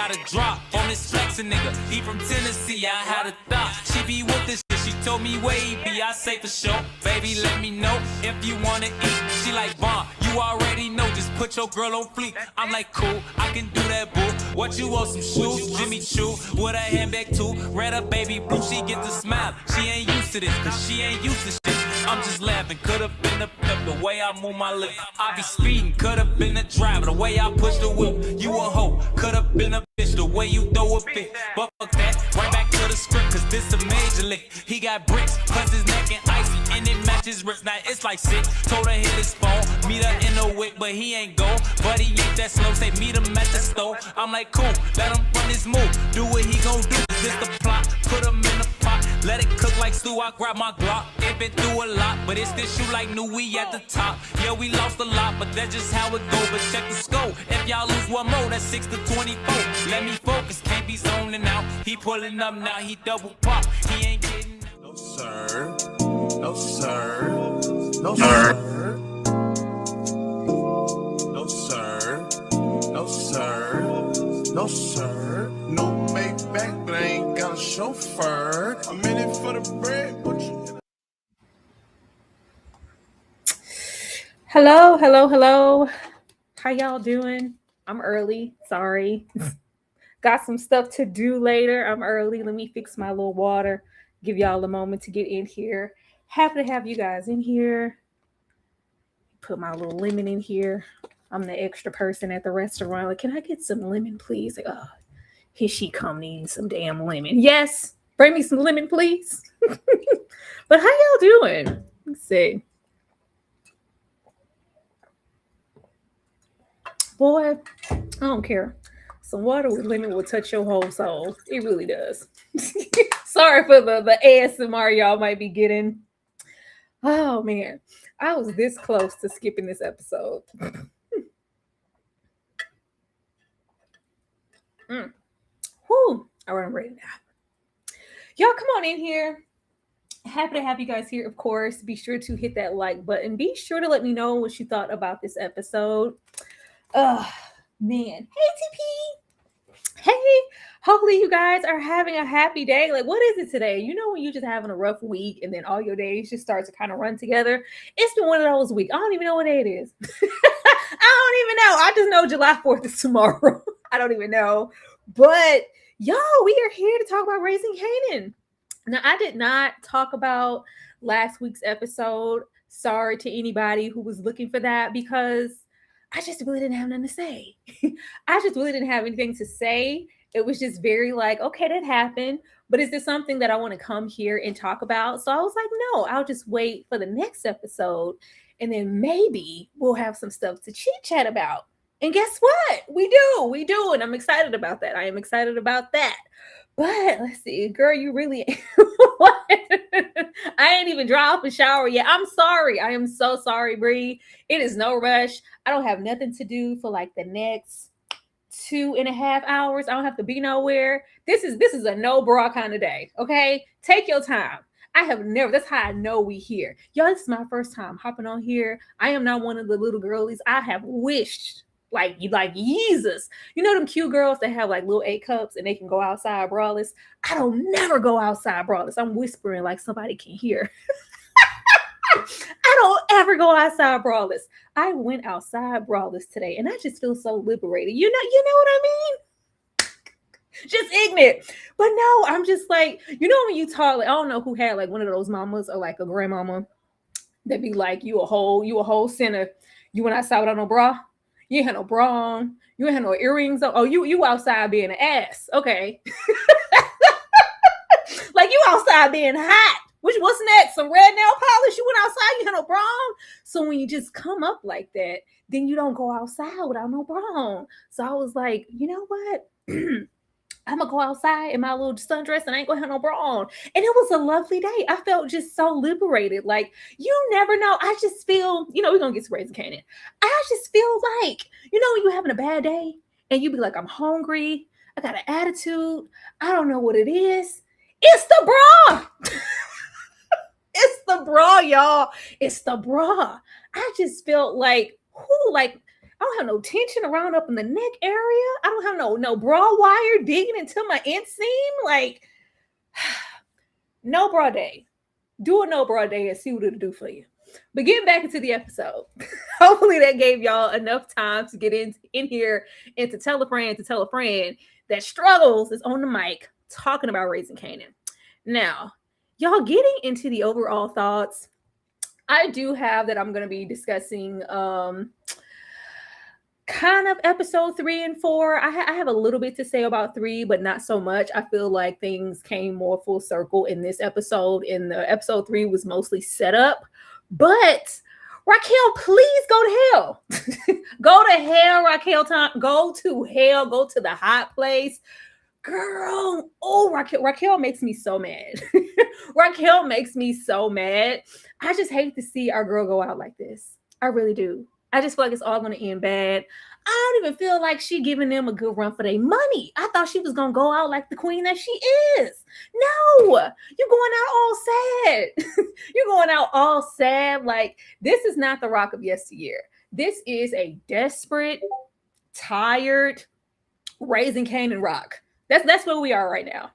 got a drop on this flexin' nigga. He from Tennessee, I had a thought. She be with this shit, she told me where he be. I say for sure, baby, let me know if you wanna eat. She like, Bon, you already know, just put your girl on fleek. I'm like, cool, I can do that, boo. What you want, some shoes? Jimmy Choo, with a handbag too. Red up, baby blue, she get the smile. She ain't used to this, cause she ain't used to shit. I'm just laughing, could've been the pimp, the way I move my lips. I be speeding, could've been the driver, the way I push the whip. You a hoe, could've been a bitch, the way you throw a fit. But fuck that, right back to the script, cause this a major lick. He got bricks, plus his neck and icy, and it matches wrist. Now it's like sick, told her hit his phone, meet her in the whip, but he ain't go. But he ain't that slow, say meet him at the store. I'm like, cool, let him run his move, do what he gon' do. This the plot, put him in the pot, let it cook like stew, I grab my Glock. It been through a lot, but it's this shoe like new, we at the top. Yeah, we lost a lot, but that's just how it go. But check the scope, if y'all lose one more, that's 6 to 24. Let me focus, can't be zoning out. He pulling up now, he double pop. He ain't getting no sir, no sir, no sir, no sir, no sir, no sir. No Maybach, but I ain't got a chauffeur. I'm in it for the bread, but you. Hello. How y'all doing? I'm early. Sorry. Got some stuff to do later. I'm early. Let me fix my little water. Give y'all a moment to get in here. Happy to have you guys in here. Put my little lemon in here. I'm the extra person at the restaurant. Like, can I get some lemon, please? Like, oh, here she come needing some damn lemon. Yes, bring me some lemon, please. But how y'all doing? Let's see. Boy, I don't care. Some water with lemon will touch your whole soul. It really does. Sorry for the ASMR y'all might be getting. Oh, man. I was this close to skipping this episode. Whew. All right, I'm ready now. Y'all come on in here. Happy to have you guys here, of course. Be sure to hit that like button. Be sure to let me know what you thought about this episode. Man. Hey, TP. Hey. Hopefully you guys are having a happy day. Like, what is it today? You know when you're just having a rough week and then all your days just start to kind of run together? It's been one of those weeks. I don't even know what day it is. I don't even know. I just know July 4th is tomorrow. I don't even know. But, y'all, we are here to talk about raising Kanan. Now, I did not talk about last week's episode. Sorry to anybody who was looking for that because I just really didn't have nothing to say. I just really didn't have anything to say. It was just very like, okay, that happened. But is this something that I want to come here and talk about? So I was like, no, I'll just wait for the next episode. And then maybe we'll have some stuff to chit chat about. And guess what? We do. And I'm excited about that. I am excited about that. But let's see, girl, you really, what? I ain't even dry off a shower yet. I'm sorry. I am so sorry, Bree. It is no rush. I don't have nothing to do for like the next 2.5 hours. I don't have to be nowhere. This is a no bra kind of day. Okay. Take your time. That's how I know we here. Y'all, this is my first time hopping on here. I am not one of the little girlies. I have wished like Jesus. You know them cute girls that have like little 8 cups and they can go outside braless? I don't never go outside braless. I'm whispering like somebody can hear. I don't ever go outside braless. I went outside braless today and I just feel so liberated. You know what I mean? Just ignorant. But no, I'm just like, you know when you talk, like, I don't know who had like one of those mamas or like a grandmama that be like, you a whole sinner. You went outside without no bra. You ain't had no bra on. You ain't had no earrings on. Oh, you outside being an ass. Okay. Like you outside being hot. What's next? Some red nail polish? You went outside, you had no bra on. So when you just come up like that, then you don't go outside without no bra on. So I was like, you know what? I'm gonna go outside in my little sundress and I ain't gonna have no bra on. And it was a lovely day. I felt just so liberated. Like, you never know. I just feel, we're gonna get to raising Kanan. I just feel like, when you're having a bad day and you be like, I'm hungry, I got an attitude, I don't know what it is. It's the bra. It's the bra, y'all. It's the bra. I just felt like, don't have no tension around up in the neck area. I don't have no bra wire digging into my inseam. Like, no bra day. Do a no bra day and see what it'll do for you. But getting back into the episode, hopefully that gave y'all enough time to get in here and to tell a friend that Struggles is on the mic talking about raising Kanan. Now, y'all getting into the overall thoughts, I do have that I'm going to be discussing kind of episode 3 and 4. I have a little bit to say about 3, but not so much. I feel like things came more full circle in this episode. In the episode 3 was mostly set up. But Raquel, please go to hell. Go to hell, Raquel. Go to hell. Go to the hot place. Girl, Raquel makes me so mad. Raquel makes me so mad. I just hate to see our girl go out like this. I really do. I just feel like it's all going to end bad. I don't even feel like she giving them a good run for their money. I thought she was going to go out like the queen that she is. No, you're going out all sad. You're going out all sad. Like, this is not the Rock of yesteryear. This is a desperate, tired, raising Kanan Rock. That's where we are right now.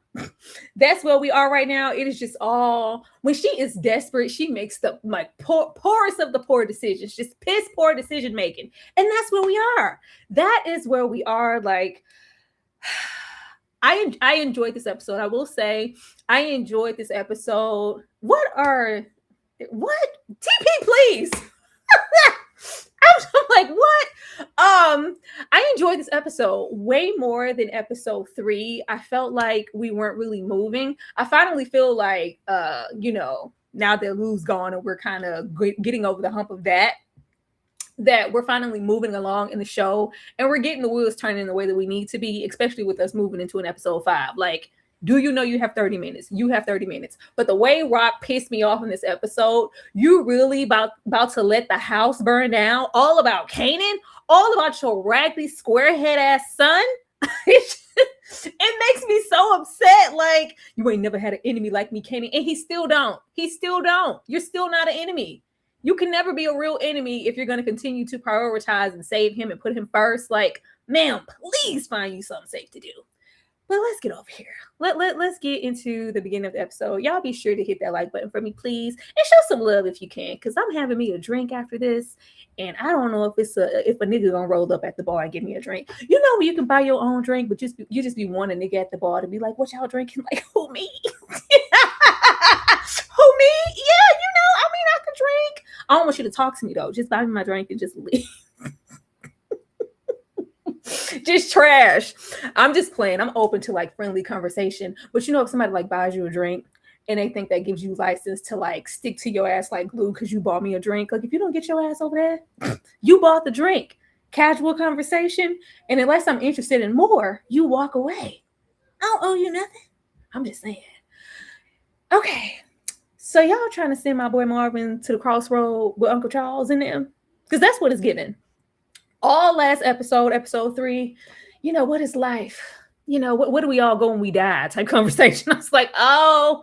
That's where we are right now. It is just all, when she is desperate, she makes the like poorest of the poor decisions, just piss poor decision making. And that's where we are. That is where we are. Like, I enjoyed this episode. I will say I enjoyed this episode. What TP, please. I'm like, what? I enjoyed this episode way more than episode 3. I felt like we weren't really moving. I finally feel like, now that Lou's gone and we're kind of getting over the hump of that we're finally moving along in the show and we're getting the wheels turning in the way that we need to be, especially with us moving into an episode 5. Like, do you know you have 30 minutes? You have 30 minutes. But the way Rock pissed me off in this episode, you really about to let the house burn down, all about Kanan, all about your raggedy squarehead ass son. It makes me so upset. Like, you ain't never had an enemy like me, Kanan. And he still don't. You're still not an enemy. You can never be a real enemy if you're going to continue to prioritize and save him and put him first. Like, ma'am, please find you something safe to do. But let's get over here. Let's get into the beginning of the episode. Y'all be sure to hit that like button for me, please. And show some love if you can. Because I'm having me a drink after this. And I don't know if a nigga gonna roll up at the bar and give me a drink. You know, you can buy your own drink, but you just be one nigga at the bar to be like, what y'all drinking? Like, who, me? Who, me? Yeah, I can drink. I don't want you to talk to me, though. Just buy me my drink and just leave. Just trash. I'm just playing. I'm open to like friendly conversation. But if somebody like buys you a drink and they think that gives you license to like stick to your ass like glue because you bought me a drink. Like, if you don't get your ass over there, you bought the drink. Casual conversation. And unless I'm interested in more, you walk away. I don't owe you nothing. I'm just saying. Okay. So y'all trying to send my boy Marvin to the crossroad with Uncle Charles in them? Because that's what it's giving. All last episode 3, what is life? What do we all go when we die type conversation. I was like, oh,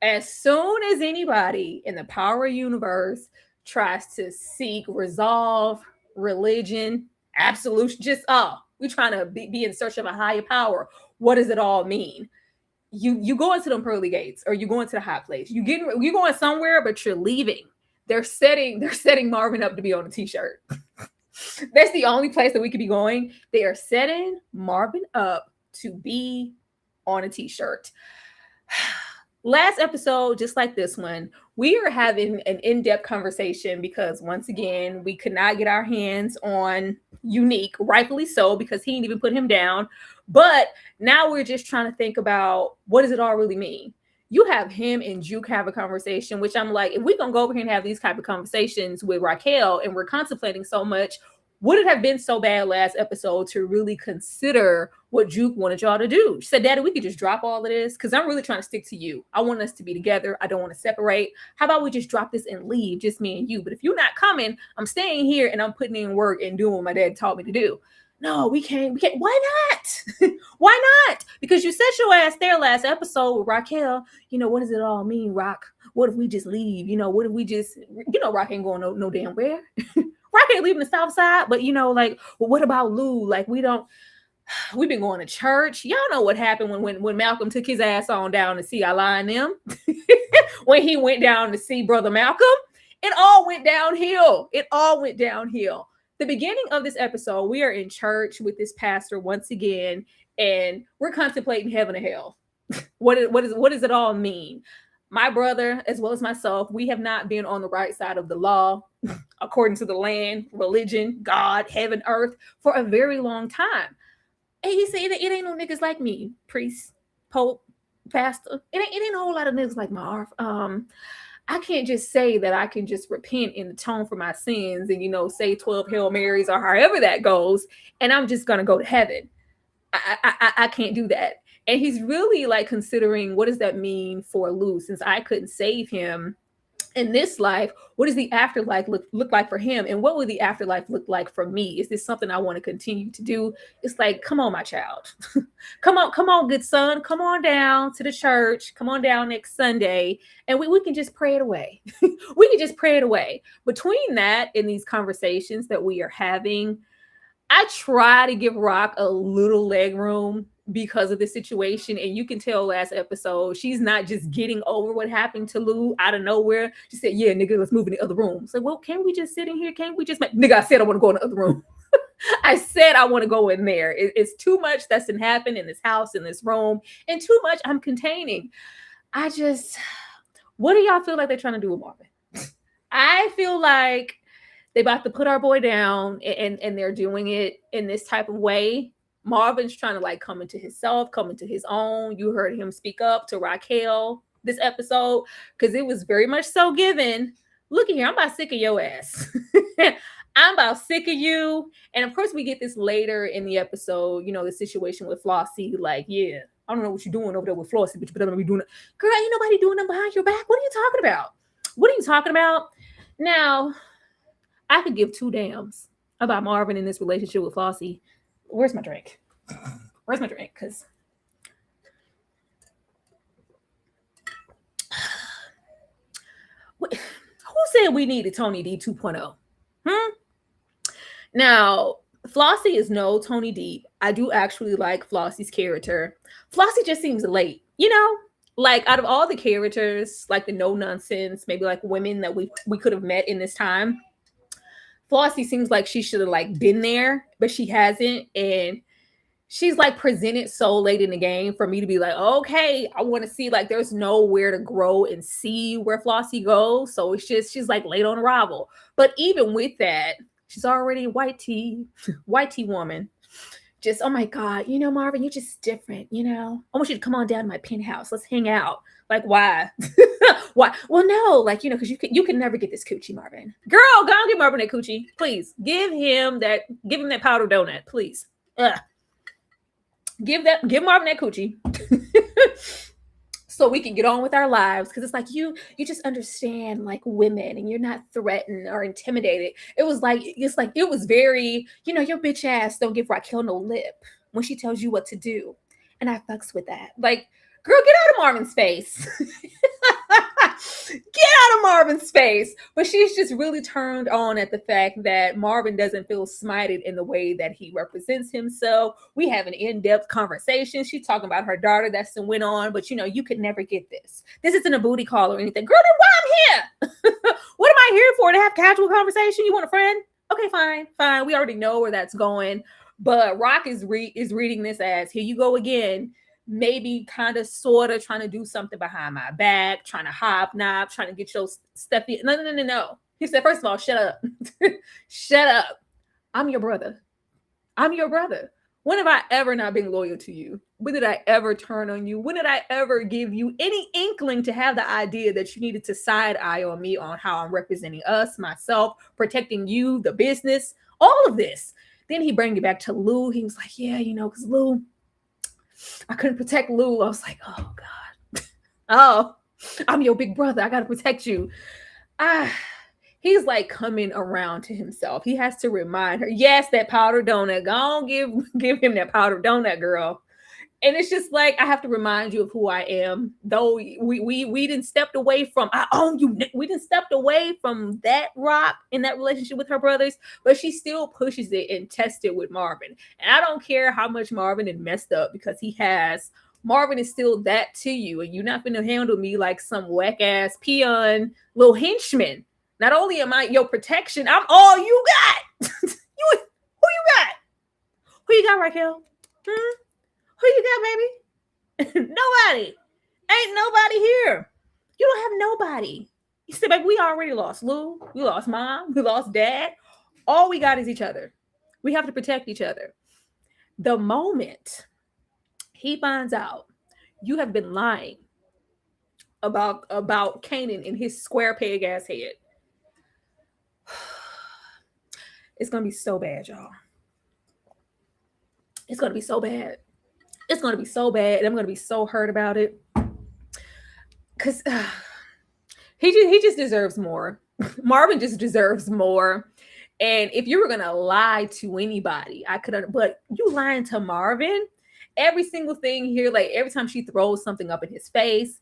as soon as anybody in the power universe tries to seek resolve, religion, absolute, we trying to be in search of a higher power. What does it all mean? You go into them pearly gates or you go into the hot place. You're going somewhere, but you're leaving. They're setting Marvin up to be on a t-shirt. That's the only place that we could be going. They are setting Marvin up to be on a t-shirt. Last episode, just like this one, we are having an in-depth conversation because once again, we could not get our hands on Unique, rightfully so, because he didn't even put him down. But now we're just trying to think about what does it all really mean? You have him and Juke have a conversation, which I'm like, if we're going to go over here and have these type of conversations with Raquel and we're contemplating so much, would it have been so bad last episode to really consider what Juke wanted y'all to do? She said, Daddy, we could just drop all of this because I'm really trying to stick to you. I want us to be together. I don't want to separate. How about we just drop this and leave, just me and you? But if you're not coming, I'm staying here and I'm putting in work and doing what my dad taught me to do. No, we can't. Why not? Why not? Because you set your ass there last episode with Raquel. What does it all mean, Rock? What if we just leave? What if we just, Rock ain't going no damn where. Rock ain't leaving the South Side, but like, well, what about Lou? Like, we've been going to church. Y'all know what happened when Malcolm took his ass on down to see Allah and them. When he went down to see Brother Malcolm, it all went downhill. It all went downhill. The beginning of this episode, we are in church with this pastor once again, and we're contemplating heaven and hell. What does it all mean? My brother, as well as myself, we have not been on the right side of the law, according to the land, religion, God, heaven, earth, for a very long time. And he said it ain't no niggas like me, priest, pope, pastor. It ain't a whole lot of niggas like Marv. I can't just say that I can just repent and atone for my sins and, say 12 Hail Marys or however that goes, and I'm just going to go to heaven. I can't do that. And he's really like considering, what does that mean for Lou? Since I couldn't save him in this life, what does the afterlife look like for him? And what will the afterlife look like for me? Is this something I want to continue to do? It's like, come on, my child. come on, good son. Come on down to the church. Come on down next Sunday. And we can just pray it away. We can just pray it away. Between that and these conversations that we are having, I try to give Rock a little leg room because of the situation. And you can tell last episode, she's not just getting over what happened to Lou out of nowhere. She said, yeah, nigga, let's move in the other room. So, well, can't we just sit in here? Can't we just nigga, I said I want to go in the other room. I said I want to go in there. It's too much that's been happening in this house, in this room, and too much I'm containing. What do y'all feel like they're trying to do with Marvin? I feel like they about to put our boy down, and they're doing it in this type of way. Marvin's trying to like come into himself, come into his own. You heard him speak up to Raquel this episode because it was very much so given. Look at here, I'm about sick of your ass. I'm about sick of you. And of course, we get this later in the episode, the situation with Flossie. Like, yeah, I don't know what you're doing over there with Flossie, but you better be doing it. Girl, ain't nobody doing them behind your back. What are you talking about? What are you talking about? Now, I could give two damns about Marvin in this relationship with Flossie. Where's my drink? Where's my drink? Because who said we needed Tony D 2.0? Now, Flossie is no Tony D. I do actually like Flossie's character. Flossie just seems late, like out of all the characters, like the no nonsense, maybe like women that we could have met in this time, Flossie seems like she should have like been there, but she hasn't. And she's like presented so late in the game for me to be like, okay, I want to see, like, there's nowhere to grow and see where Flossie goes. So it's just, she's like late on arrival. But even with that, she's already white tea woman. Just, oh my God, Marvin, you're just different, I want you to come on down to my penthouse. Let's hang out. Like, why? Why? Well, no, like, because you can never get this coochie, Marvin. Girl, go and get Marvin that coochie. Please. Give him that powdered donut, please. Give Marvin that coochie. So we can get on with our lives. Because it's like you just understand like women and you're not threatened or intimidated. It was very, your bitch ass don't give Raquel no lip when she tells you what to do. And I fucks with that. Like, girl, get out of Marvin's face. Get out of Marvin's face. But she's just really turned on at the fact that Marvin doesn't feel smited in the way that he represents himself. We have an in-depth conversation. She's talking about her daughter that's been went on, but you could never get this. This isn't a booty call or anything. Girl, then why I'm here? What am I here for? To have casual conversation? You want a friend? Okay, fine. We already know where that's going. But Rock is reading this as, here you go again. Maybe kind of sort of trying to do something behind my back, trying to hobnob, trying to get your stuff in. No. He said, first of all, shut up. Shut up. I'm your brother. When have I ever not been loyal to you? When did I ever turn on you? When did I ever give you any inkling to have the idea that you needed to side eye on me on how I'm representing us, myself, protecting you, the business, all of this? Then he bring it back to Lou. He was like, yeah, because Lou, I couldn't protect Lou. I was like, oh God. Oh, I'm your big brother. I got to protect you. He's like coming around to himself. He has to remind her, yes, that powdered donut. Go on, give him that powdered donut, girl. And it's just like I have to remind you of who I am. Though we didn't stepped away from I own you. We didn't stepped away from that rock in that relationship with her brothers, but she still pushes it and tests it with Marvin. And I don't care how much Marvin had messed up because he has. Marvin is still that to you, and you're not gonna handle me like some whack ass peon little henchman. Not only am I your protection, I'm all you got. Who you got? Who you got, Raquel? Who you got, baby? Nobody. Ain't nobody here. You don't have nobody. You said, baby, we already lost Lou. We lost mom. We lost dad. All we got is each other. We have to protect each other. The moment he finds out you have been lying about Kanan in his square peg ass head, it's gonna be so bad, y'all. It's gonna be so bad. It's gonna be so bad, and I'm gonna be so hurt about it. Cause he just deserves more. Marvin just deserves more. And if you were gonna lie to anybody, I could, but you lying to Marvin, every single thing here, like every time she throws something up in his face,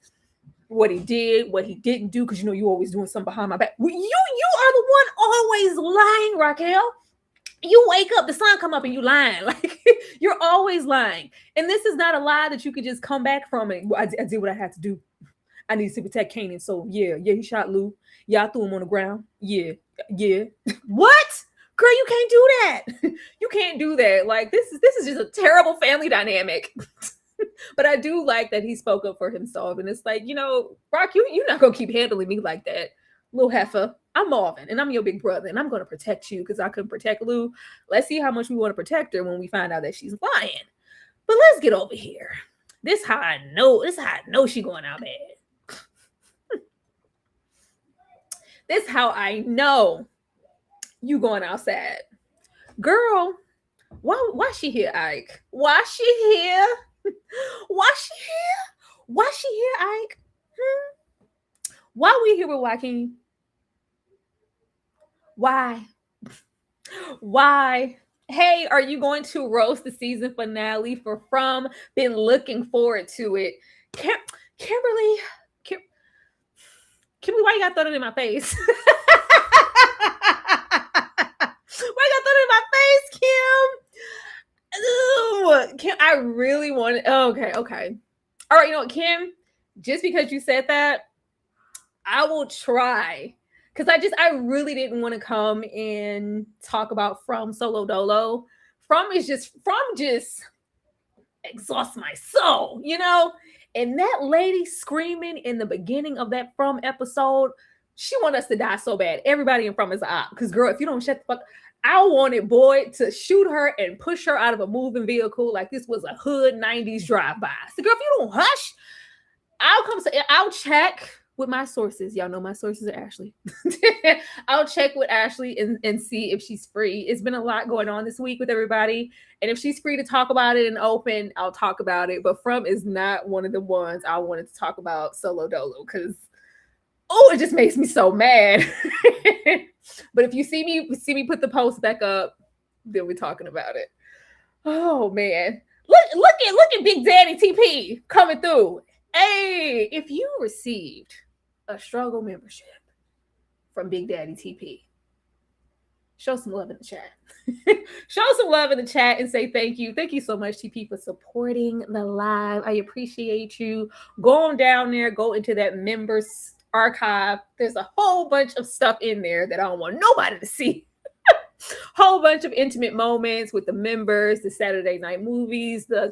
what he did, what he didn't do, because you know you always doing something behind my back. You are the one always lying, Raquel. You wake up, the sun come up, and you lying. Like you're always lying. And this is not a lie that you could just come back from. And I did what I had to do. I need to protect Kanan. So yeah, he shot Lou. Yeah, I threw him on the ground. Yeah. What? Girl, you can't do that. You can't do that. Like this is just a terrible family dynamic. But I do like that he spoke up for himself. And it's like, Rock, you're not gonna keep handling me like that, little heifer. I'm Marvin, and I'm your big brother, and I'm gonna protect you because I couldn't protect Lou. Let's see how much we want to protect her when we find out that she's lying. But let's get over here. This is how I know she going out bad. This how I know you going outside. Girl, why she here, Ike? Why she here? Why she here? Why she here, Ike? Why we here with Joaquin? Why? Hey, are you going to roast the season finale for From? Been looking forward to it. Kimberly, why you got thrown it in my face? Why you got thrown it in my face, Kim? Kim, I really want it. Okay. All right, you know what, Kim? Just because you said that, I will try. Because I really didn't want to come and talk about From Solo Dolo. From just exhausts my soul, And that lady screaming in the beginning of that From episode, she want us to die so bad. Everybody in From is an op. Because girl, if you don't shut the fuck, I wanted Boyd to shoot her and push her out of a moving vehicle like this was a hood 90s drive-by. So girl, if you don't hush, I'll check with my sources. Y'all know my sources are Ashley. I'll check with Ashley and see if she's free. It's been a lot going on this week with everybody. And if she's free to talk about it and open, I'll talk about it. But From is not one of the ones I wanted to talk about Solo Dolo because, it just makes me so mad. But if you see me put the post back up, then we're talking about it. Oh man. Look at Big Daddy TP coming through. Hey, if you received a struggle membership from Big Daddy TP, show some love in the chat. Show some love in the chat and say thank you. Thank you so much, TP, for supporting the live. I appreciate you. Go on down there, go into that members archive. There's a whole bunch of stuff in there that I don't want nobody to see. Whole bunch of intimate moments with the members, the Saturday night movies, the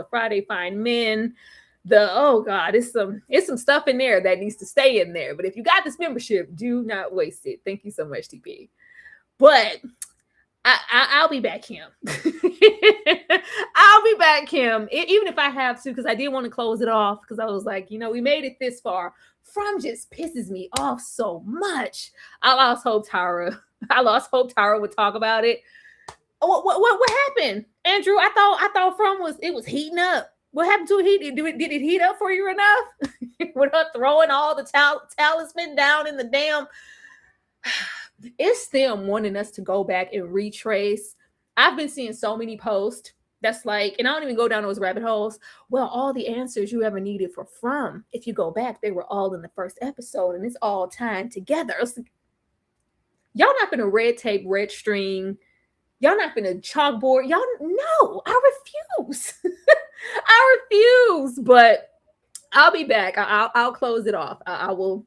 Friday Fine Men. It's some stuff in there that needs to stay in there. But if you got this membership, do not waste it. Thank you so much, TP. But I'll be back, Kim. I'll be back, Kim. Even if I have to, because I did want to close it off because I was like, we made it this far. From just pisses me off so much. I lost hope Tara would talk about it. What happened, Andrew? I thought From was heating up. What happened to it? Did it heat up for you enough? With her throwing all the talisman down in the damn. It's them wanting us to go back and retrace. I've been seeing so many posts That's like, and I don't even go down those rabbit holes. Well, all the answers you ever needed for From, if you go back, they were all in the first episode, and it's all tied together. It's like, y'all not gonna red tape, red string. Y'all not gonna chalkboard. Y'all, no, I refuse. I refuse. But I'll be back. I'll close it off. I will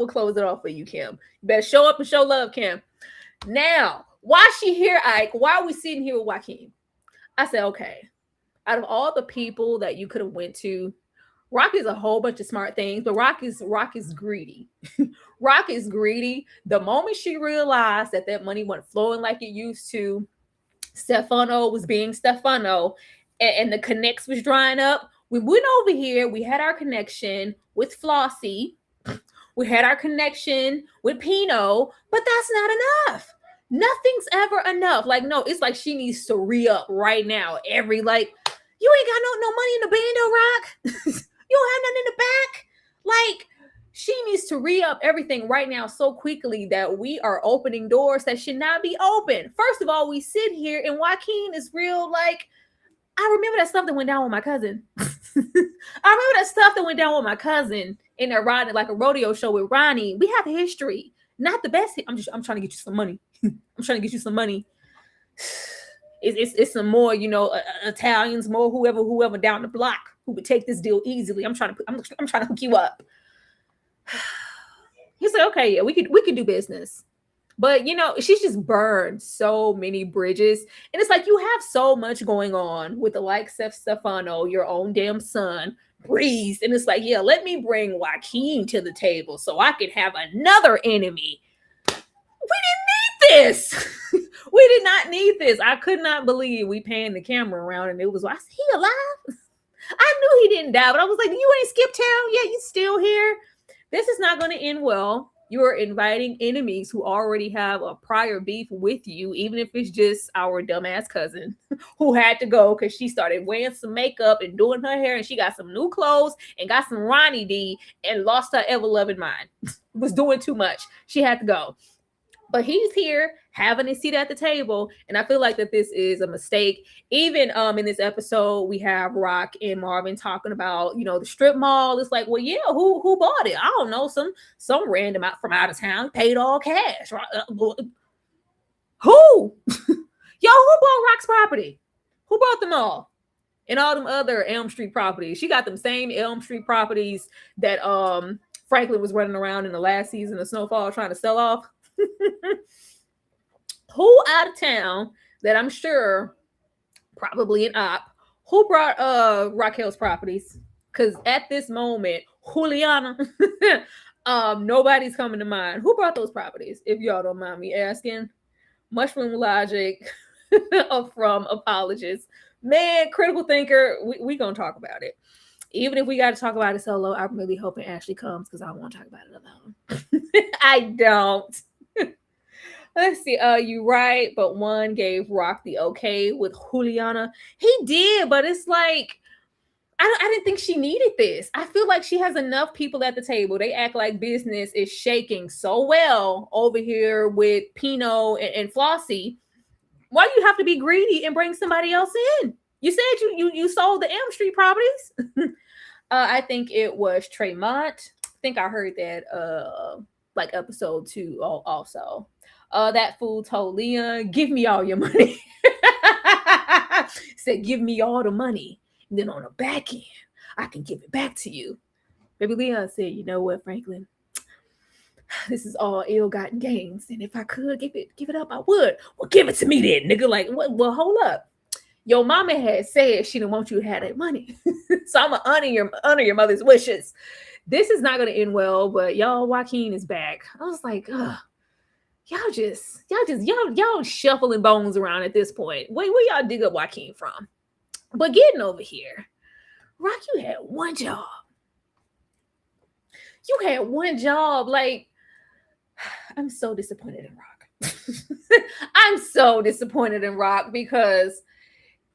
close it off for you, Kim. You better show up and show love, Kim. Now, why she here, Ike? Why are we sitting here with Joaquin? I said, okay, out of all the people that you could have went to, Rock is a whole bunch of smart things, but Rock is greedy. Rock is greedy. The moment she realized that money wasn't flowing like it used to, Stefano was being Stefano, and the connects was drying up. We went over here. We had our connection with Flossie. We had our connection with Pino, but that's not enough. Nothing's ever enough. Like, no, it's like she needs to re-up right now. You ain't got no money in the bando, Rock. You don't have nothing in the back. Like, she needs to re-up everything right now so quickly that we are opening doors that should not be open. First of all, we sit here and Joaquin is real, like, I remember that stuff that went down with my cousin. I remember that stuff that went down with my cousin in there riding like a rodeo show with Ronnie. We have a history. Not the best. I'm trying to get you some money. I'm trying to get you some money. It's some more, Italians, more whoever down the block who would take this deal easily. I'm trying to hook you up. He said, okay, yeah, we could do business. But she's just burned so many bridges. And it's like you have so much going on with the likes of Stefano, your own damn son, Breeze. And it's like, yeah, let me bring Joaquin to the table so I can have another enemy. We didn't need this. We did not need this. I could not believe we panned the camera around and it was like, is he alive? I knew he didn't die, but I was like, you ain't skipped town yet. You still here. This is not going to end well. You're inviting enemies who already have a prior beef with you, even if it's just our dumbass cousin who had to go because she started wearing some makeup and doing her hair and she got some new clothes and got some Ronnie D and lost her ever-loving mind. Was doing too much. She had to go. But he's here having a seat at the table. And I feel like that this is a mistake. Even in this episode, we have Rock and Marvin talking about, the strip mall. It's like, well, yeah, who bought it? I don't know. Some random out from out of town paid all cash. Who? Yo, who bought Rock's property? Who bought them all? And all them other Elm Street properties. She got them same Elm Street properties that Franklin was running around in the last season of Snowfall trying to sell off. Who out of town that I'm sure probably an op who brought Raquel's properties? Because at this moment, Juliana, nobody's coming to mind. Who brought those properties? If y'all don't mind me asking. Mushroom Logic from Apologists. Man, Critical Thinker, we gonna talk about it. Even if we got to talk about it solo, I'm really hoping Ashley comes because I want to talk about it alone. I don't. Let's see. You right, but one gave Rock the okay with Juliana. He did, but it's like I didn't think she needed this. I feel like she has enough people at the table. They act like business is shaking so well over here with Pino and Flossie. Why do you have to be greedy and bring somebody else in? You said you sold the Elm Street properties. I think it was Tremont. I think I heard that like episode 2 also. That fool told Leon, give me all your money. Said, give me all the money. And then on the back end, I can give it back to you. Baby Leon said, you know what, Franklin? This is all ill-gotten gains. And if I could give it up, I would. Well, give it to me then, nigga. Like, what? Well, hold up. Your mama had said she didn't want you to have that money. So I'm going to honor your mother's wishes. This is not going to end well, but y'all, Joaquin is back. I was like, ugh. Y'all shuffling bones around at this point. Where y'all dig up Joaquin from? But getting over here, Rock, you had one job. You had one job. Like, I'm so disappointed in Rock. I'm so disappointed in Rock because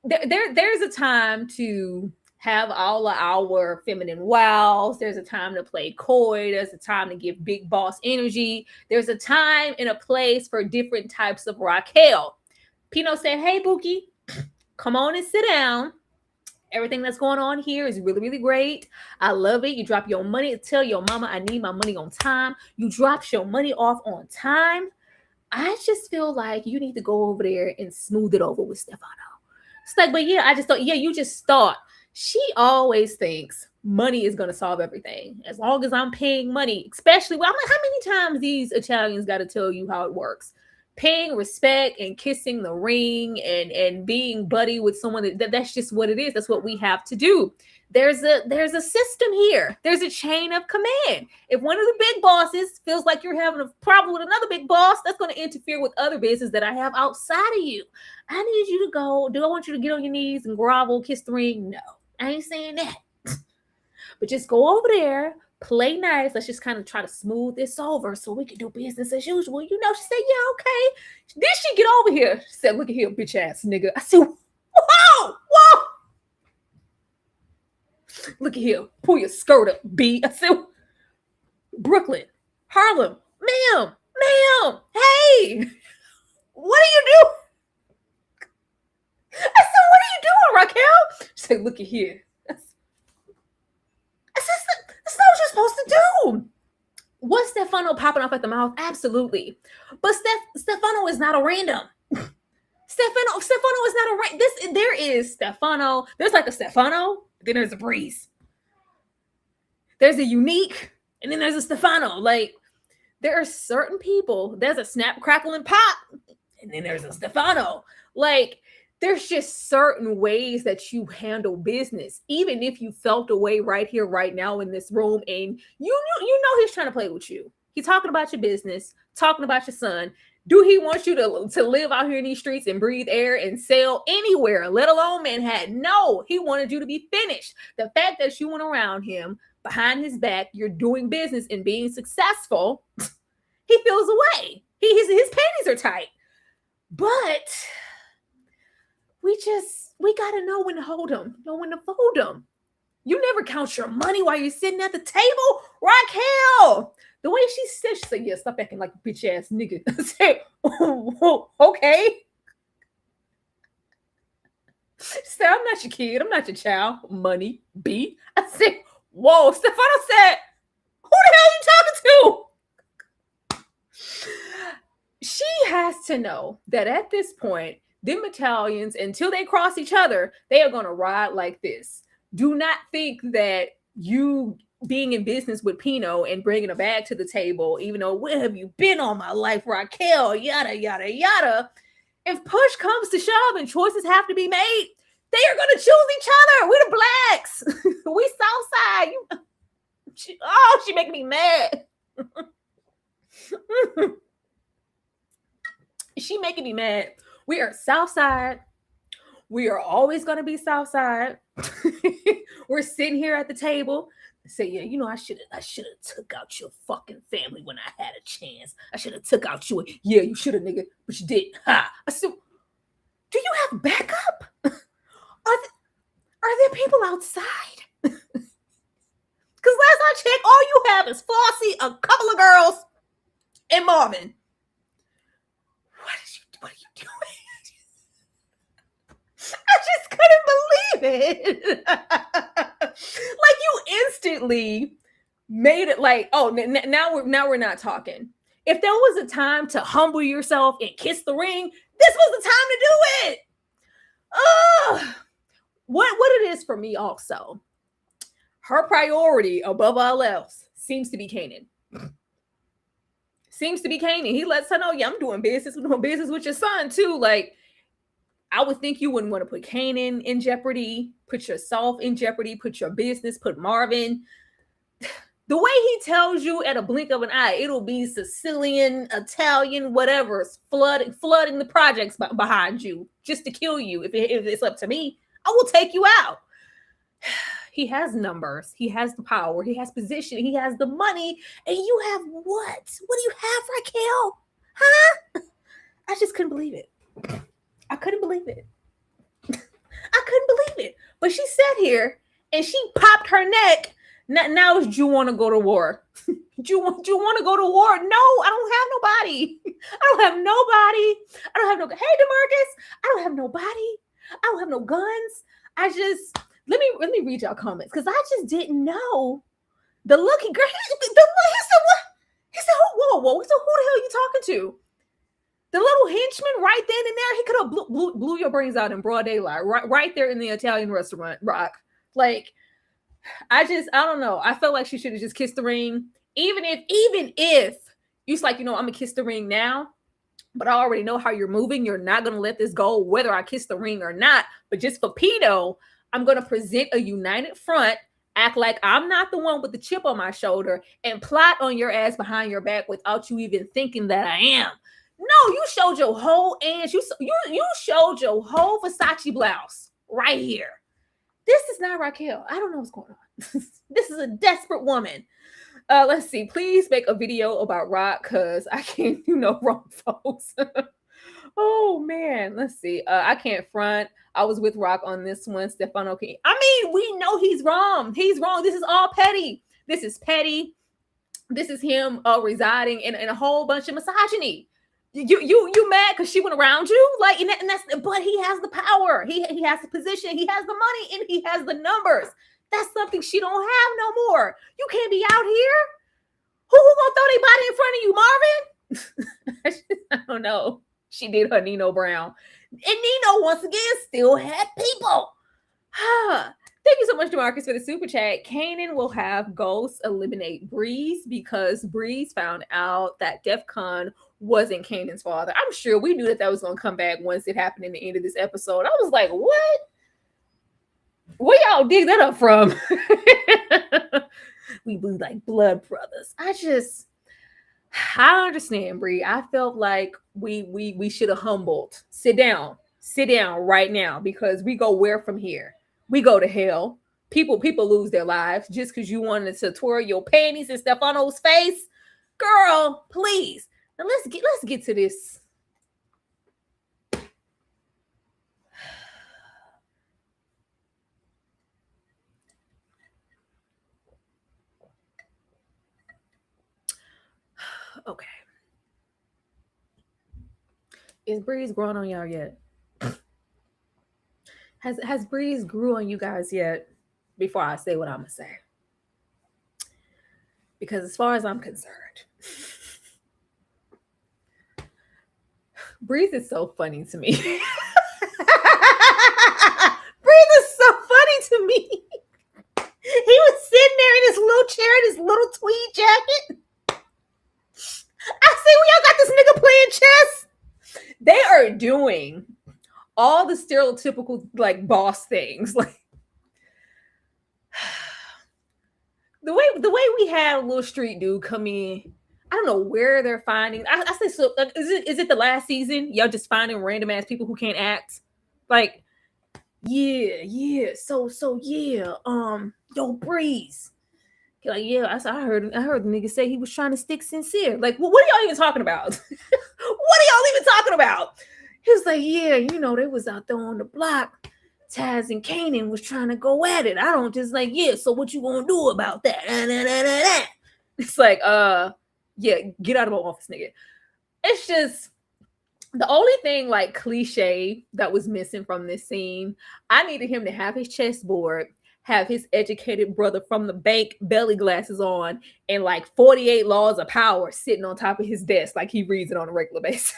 there's a time to have all of our feminine wows. There's a time to play coy. There's a time to give big boss energy. There's a time and a place for different types of Raquel. Pino said, hey, Bookie, come on and sit down. Everything that's going on here is really, really great. I love it. You drop your money. Tell your mama I need my money on time. You drop your money off on time. I just feel like you need to go over there and smooth it over with Stefano. It's like, but yeah, I just thought, yeah, you just thought. She always thinks money is going to solve everything. As long as I'm paying money, especially, well, I'm like, how many times these Italians got to tell you how it works? Paying respect and kissing the ring and being buddy with someone that's just what it is. That's what we have to do. There's a system here. There's a chain of command. If one of the big bosses feels like you're having a problem with another big boss, that's going to interfere with other business that I have outside of you. I need you to go. Do I want you to get on your knees and grovel, kiss the ring? No, I ain't saying that. But just go over there, play nice. Let's just kind of try to smooth this over so we can do business as usual. You know, she said, yeah, okay. Then she get over here. She said, look at here, bitch ass nigga. I said, whoa. Look at here. Pull your skirt up, B. I said, Brooklyn, Harlem, ma'am, hey, what are you doing? I said, what are you doing, Raquel? She said, look at here. I said, that's not what you're supposed to do. Was Stefano popping off at the mouth? Absolutely. But Stefano is not a random. Stefano is not a random. There is Stefano. There's like a Stefano. Then there's a Breeze. There's a Unique. And then there's a Stefano. Like, there are certain people. There's a Snap, Crackle, and Pop. And then there's a Stefano. Like, there's just certain ways that you handle business. Even if you felt a way right here, right now in this room, and you know he's trying to play with you. He's talking about your business, talking about your son. Do he want you to live out here in these streets and breathe air and sail anywhere, let alone Manhattan? No, he wanted you to be finished. The fact that you went around him behind his back, you're doing business and being successful, he feels away. His panties are tight. But we got to know when to hold them, know when to fold them. You never count your money while you're sitting at the table. Raquel, the way she said, yeah, stop acting like a bitch ass nigga. I said, oh, okay. She said, I'm not your kid. I'm not your child. Money, B. I said, whoa. Stefano said, who the hell are you talking to? She has to know that at this point, them Italians, until they cross each other, they are going to ride like this. Do not think that you being in business with Pino and bringing a bag to the table, even though, where have you been all my life, Raquel, yada, yada, yada. If push comes to shove and choices have to be made, they are going to choose each other. We're the blacks. We Southside. She making me mad. She making me mad. We are Southside. We are always going to be Southside. We're sitting here at the table. Say, yeah, you know, I should have took out your fucking family when I had a chance. I should have took out you. Yeah, you should have, nigga, but you didn't. Ha! I said, do you have backup? Are there people outside? Because last I checked, all you have is Flossie, a couple of girls, and Marvin. What are you doing? I just couldn't believe it. Like, you instantly made it like, oh, now we're not talking. If there was a time to humble yourself and kiss the ring, this was the time to do it. What it is for me also, her priority above all else seems to be Kanan. He lets her know, yeah, I'm doing business with your son too. Like, I would think you wouldn't want to put Kanan in jeopardy, put yourself in jeopardy, put your business, put Marvin. The way he tells you at a blink of an eye, it'll be Sicilian, Italian, whatever, flooding the projects behind you just to kill you. If it's up to me, I will take you out. He has numbers. He has the power. He has position. He has the money. And you have what? What do you have, Raquel? Huh? I just couldn't believe it. I couldn't believe it. But she sat here and she popped her neck. Now do you want to go to war? Do you want to go to war? No, I don't have nobody. Hey, DeMarcus, I don't have nobody. I don't have no guns. I just let me read y'all comments because I just didn't know the look. Girl, he said what? He said, whoa. He said, who the hell are you talking to? The little henchman right then and there, he could have blew your brains out in broad daylight, right there in the Italian restaurant, Rock. Like, I don't know. I felt like she should have just kissed the ring. Even if you're like, I'm gonna kiss the ring now, but I already know how you're moving. You're not gonna let this go, whether I kiss the ring or not. But just for pedo, I'm gonna present a united front, act like I'm not the one with the chip on my shoulder, and plot on your ass behind your back without you even thinking that I am. No, you showed your whole ass. You showed your whole Versace blouse right here. This is not Raquel. I don't know what's going on. This is a desperate woman. Let's see. Please make a video about Rock because I can't do no wrong, folks. Oh man, let's see. I can't front. I was with Rock on this one. Stefano King. I mean, we know he's wrong. He's wrong. This is all petty. This is petty. This is him residing in a whole bunch of misogyny. You mad because she went around you? Like, and that's, but he has the power. He has the position. He has the money, and he has the numbers. That's something she don't have no more. You can't be out here. Who gonna throw their body in front of you, Marvin? I don't know. She did her Nino Brown. And Nino, once again, still had people. Thank you so much, DeMarcus, for the super chat. Kanan will have Ghost eliminate Breeze because Breeze found out that DEF CON wasn't Kanan's father. I'm sure we knew that was going to come back once it happened in the end of this episode. I was like, what? Where y'all dig that up from? We bleed like blood brothers. I understand, Bree. I felt like we should have humbled. Sit down right now because we go where from here? We go to hell. People lose their lives just because you wanted to twirl your panties in Stefano's face. Girl, please. Now let's get to this. Okay. Is Breeze growing on y'all yet? Has Breeze grew on you guys yet? Before I say what I'm gonna say. Because as far as I'm concerned, Breeze is so funny to me. Breeze is so funny to me. He was sitting there in his little chair in his little tweed jacket. I see when y'all got this nigga playing chess. They are doing all the stereotypical like boss things. Like the way we had a little street dude come in. I don't know where they're finding. I say so. Is it the last season? Y'all just finding random ass people who can't act? Like, yeah. So yeah. Yo, Breeze. Like, yeah, I heard the nigga say he was trying to stick sincere. Like, what are y'all even talking about? What are y'all even talking about? He was like, yeah, they was out there on the block. Taz and Kanan was trying to go at it. I don't just like, yeah, so what you gonna do about that? It's like, yeah, get out of my office, nigga. It's just the only thing like cliche that was missing from this scene. I needed him to have his chessboard, have his educated brother from the bank belly glasses on, and like 48 laws of power sitting on top of his desk like he reads it on a regular basis.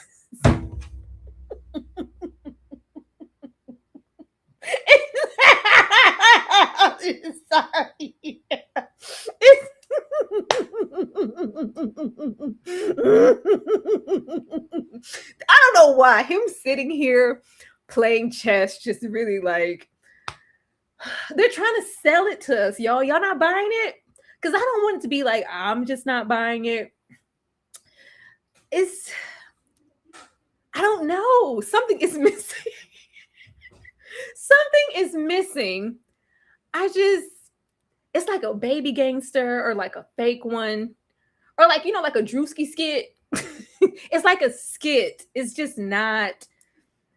Sorry. I don't know why him sitting here playing chess just really like they're trying to sell it to us, y'all. Y'all not buying it? Because I don't want it to be like I'm just not buying it. I don't know. Something is missing. Something is missing. It's like a baby gangster or like a fake one. Or like, like a Drewski skit. It's like a skit. It's just not.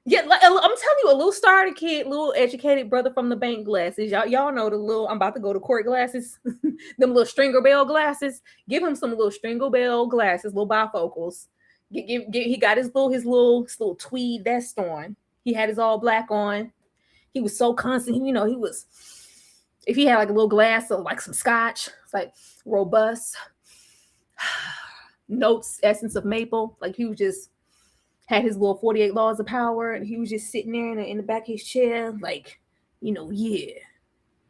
Yeah, like, I'm telling you, a little starter kid, little educated brother from the bank glasses. Y'all know the little, I'm about to go to court glasses. Them little stringer bell glasses. Give him some little stringer bell glasses, little bifocals. He got his little tweed vest on. He had his all black on. He was so constant. You know, he was, if he had like a little glass of like some scotch, it's like robust notes, essence of maple. Like he was just had his little 48 laws of power, and he was just sitting there in the back of his chair, like, you know, yeah,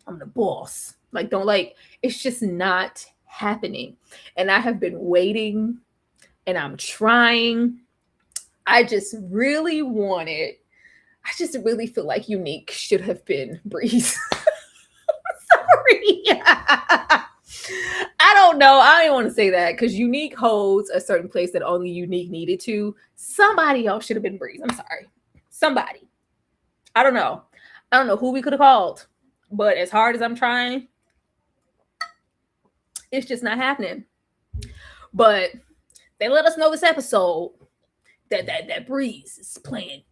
I'm the boss. Like, don't like, it's just not happening. And I have been waiting and I'm trying. I just really feel like Unique should have been Breeze. Sorry. I don't know. I don't want to say that because Unique holds a certain place that only Unique needed to. Somebody else should have been Breeze. I'm sorry. Somebody. I don't know. I don't know who we could have called. But as hard as I'm trying, it's just not happening. But they let us know this episode that Breeze is playing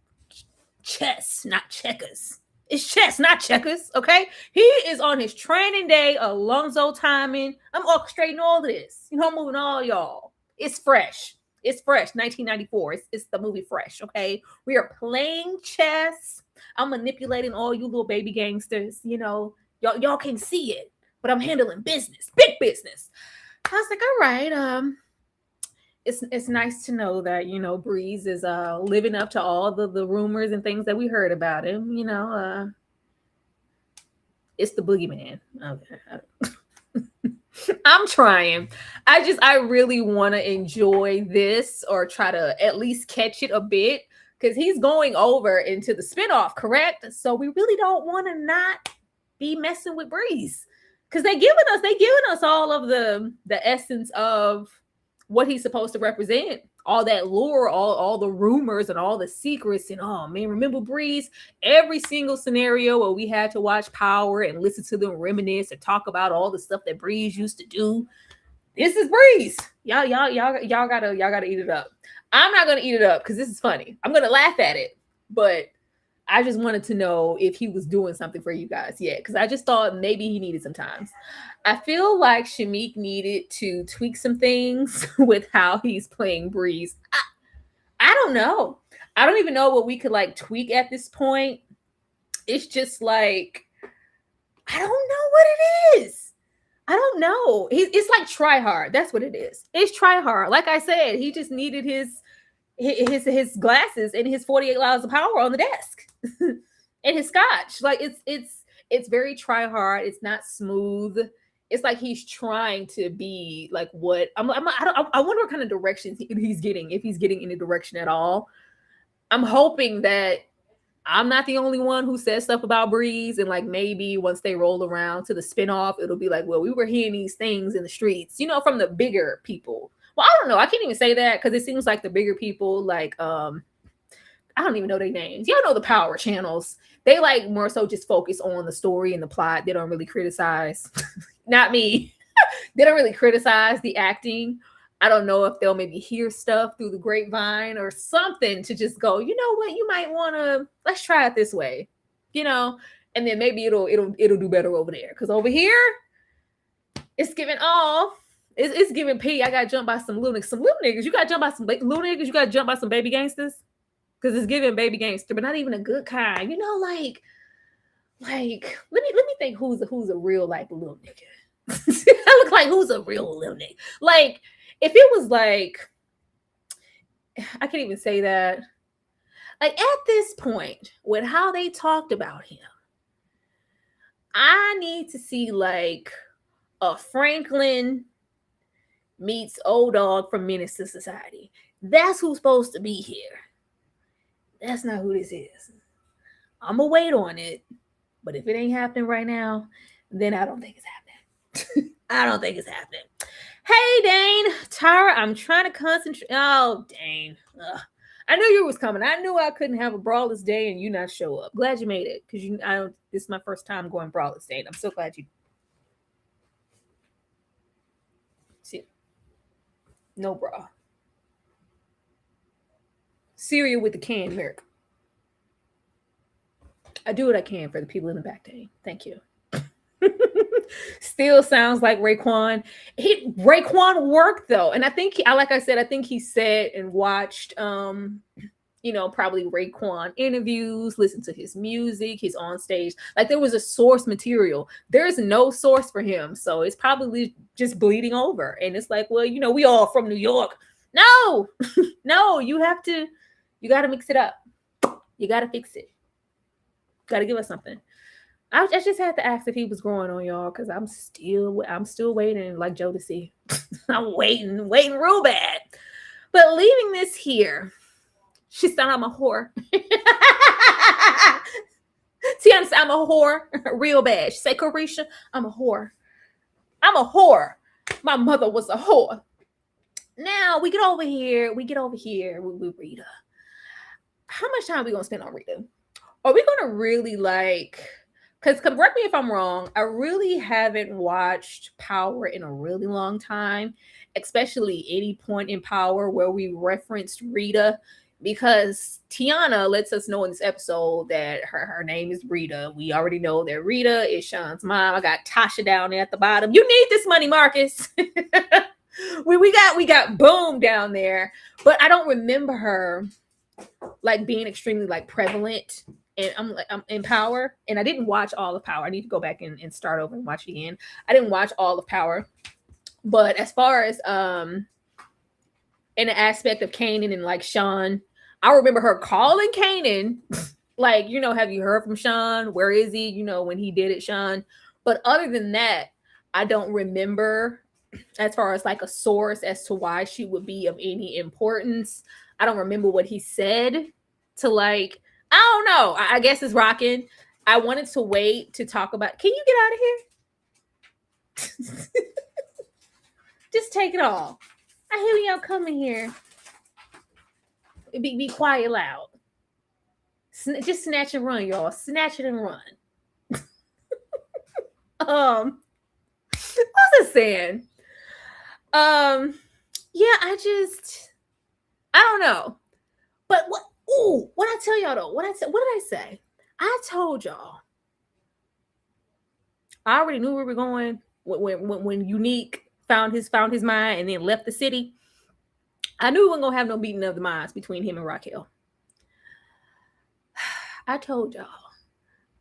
chess, not checkers. It's chess, not checkers, okay? He is on his training day, Alonzo timing. I'm orchestrating all of this. You know, I'm moving all y'all. It's fresh. It's fresh. 1994. It's the movie Fresh, okay? We are playing chess. I'm manipulating all you little baby gangsters. You know, y'all can see it, but I'm handling business, big business. I was like, all right, it's nice to know that, you know, Breeze is living up to all the rumors and things that we heard about him. You know, it's the boogeyman. Okay. I'm trying. I really want to enjoy this or try to at least catch it a bit because he's going over into the spinoff, correct? So we really don't want to not be messing with Breeze because they giving us all of the essence of what he's supposed to represent, all that lore, all the rumors and all the secrets. And oh man, remember Breeze? Every single scenario where we had to watch Power and listen to them reminisce and talk about all the stuff that Breeze used to do. This is Breeze. Y'all gotta eat it up. I'm not gonna eat it up because this is funny. I'm gonna laugh at it, but I just wanted to know if he was doing something for you guys. Yeah, because I just thought maybe he needed some time. I feel like Shamik needed to tweak some things with how he's playing Breeze. I don't know. I don't even know what we could like tweak at this point. It's just like, I don't know what it is. I don't know. It's like try hard. That's what it is. It's try hard. Like I said, he just needed his glasses and his 48 laws of power on the desk and his scotch. Like it's very try hard. It's not smooth. It's like he's trying to be like what I wonder what kind of directions he's getting, if he's getting any direction at all. I'm hoping that I'm not the only one who says stuff about Breeze, and like maybe once they roll around to the spinoff, it'll be like, well, we were hearing these things in the streets, you know, from the bigger people. Well, I don't know. I can't even say that because it seems like the bigger people, like I don't even know their names. Y'all know the power channels. They like more so just focus on the story and the plot. They don't really criticize. Not me. They don't really criticize the acting. I don't know if they'll maybe hear stuff through the grapevine or something to just go, you know what, you might want to, let's try it this way, you know, and then maybe it'll do better over there. Because over here, it's giving all. It's giving P. I got jumped by some little niggas. You got jumped by some little niggas. You got jumped by some baby gangsters. Because it's giving baby gangster, but not even a good kind. You know, like let me think who's a real like little nigga. I look like who's a real little nigga. Like if it was like, I can't even say that. Like at this point, with how they talked about him, I need to see like a Franklin meets old dog from Menace to Society. That's who's supposed to be here. That's not who this is. I'm gonna wait on it, but if it ain't happening right now, then I don't think it's happening. I don't think it's happening. Hey, Dane, Tara, I'm trying to concentrate. Oh, Dane, I knew you was coming. I knew I couldn't have a brawless day and you not show up. Glad you made it because this is my first time going brawless, Dane. I'm so glad you. See, no bra. Cereal with the can, Merrick. I do what I can for the people in the back, Dane. Thank you. Still sounds like Raekwon. Raekwon worked though, and I think, like I said, I think he said and watched probably Raekwon interviews, listen to his music, his on stage. Like there was a source material. There's no source for him. So it's probably just bleeding over. And it's like, well, we all from New York. No, no, you got to mix it up. You got to fix it. Got to give us something. I just had to ask if he was growing on y'all because I'm still waiting like Jodeci. I'm waiting real bad. But leaving this here, she said I'm a whore. Tiana said I'm a whore real bad. She said, Carisha, I'm a whore. I'm a whore. My mother was a whore. Now we get over here with Rita. How much time are we gonna spend on Rita? Are we gonna really because correct me if I'm wrong, I really haven't watched Power in a really long time, especially any point in Power where we referenced Rita, because Tiana lets us know in this episode that her name is Rita. We already know that Rita is Sean's mom. I got Tasha down there at the bottom. You need this money, Marcus. we got Boom down there, but I don't remember her being extremely prevalent. And I'm in Power, and I didn't watch all of Power. I need to go back and start over and watch it again. I didn't watch all of Power, but as far as in the aspect of Kanan and Sean, I remember her calling Kanan, have you heard from Sean? Where is he? When he did it, Sean. But other than that, I don't remember as far as a source as to why she would be of any importance. I don't remember what he said to I don't know. I guess it's rocking. I wanted to wait to talk about. Can you get out of here? Just take it all. I hear y'all coming here. Be quiet, loud. Just snatch and run, y'all. Snatch it and run. What was I saying? Yeah, I don't know. But what? Ooh, what I tell y'all though? What did I say? I told y'all. I already knew where we were going when Unique found his mind and then left the city. I knew we weren't gonna have no meeting of the minds between him and Raquel. I told y'all.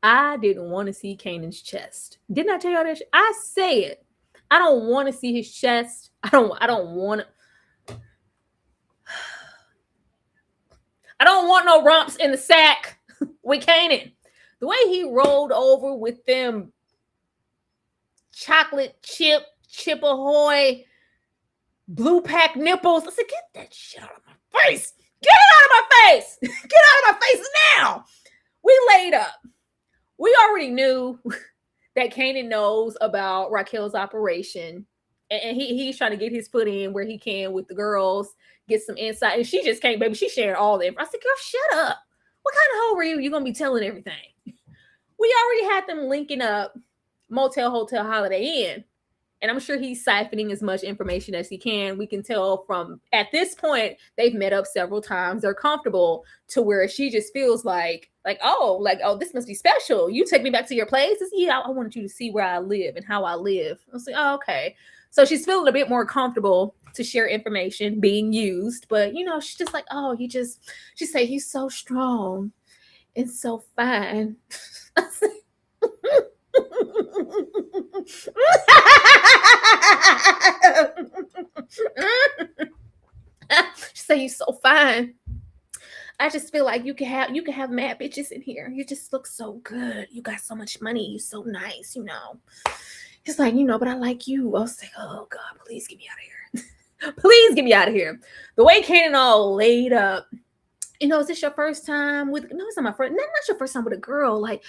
I didn't want to see Kanan's chest. Didn't I tell y'all that? I said I don't want to see his chest. I don't want to. I don't want no rumps in the sack with Kanan. The way he rolled over with them chocolate chip Ahoy, blue pack nipples. I said, get that shit out of my face. Get it out of my face. Get out of my face now. We laid up. We already knew that Kanan knows about Raquel's operation. And he's trying to get his foot in where he can with the girls, get some insight. And she just came, baby. She's sharing all the info. I said, girl, shut up. What kind of hoe are you? You're going to be telling everything. We already had them linking up Motel, Hotel, Holiday Inn. And I'm sure he's siphoning as much information as he can. We can tell from, at this point, they've met up several times. They're comfortable to where she just feels like, oh, this must be special. You take me back to your place? Yeah, I wanted you to see where I live and how I live. I was like, oh, okay. So she's feeling a bit more comfortable to share information being used. But, she's just like, oh, she say he's so strong and so fine. She say he's so fine. I just feel like you can have mad bitches in here. You just look so good. You got so much money. You're so nice, He's like, but I like you. I was like, oh God, please get me out of here. Please get me out of here. The way Kanan all laid up. Is this your first time with? No, it's not my first. Not your first time with a girl. A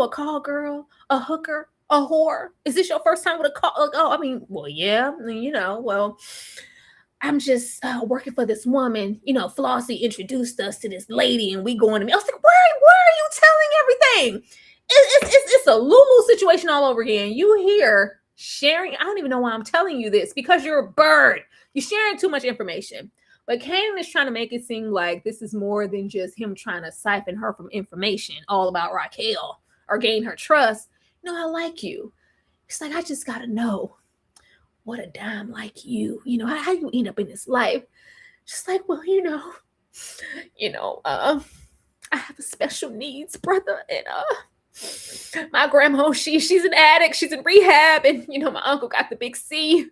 call girl, a hooker, a whore. Is this your first time with a call? Oh, I mean, well, yeah. Well, I'm just working for this woman. Flossie introduced us to this lady, and we going to me. I was like, where are you telling everything? It's a Lulu situation all over again. You here sharing. I don't even know why I'm telling you this, because you're a bird. You're sharing too much information. But Kanan is trying to make it seem like this is more than just him trying to siphon her from information all about Raquel or gain her trust. I like you. It's like, I just got to know what a dime like you, how you end up in this life. Just like, well, I have a special needs brother, and my grandma, she's an addict, she's in rehab, and my uncle got the big C.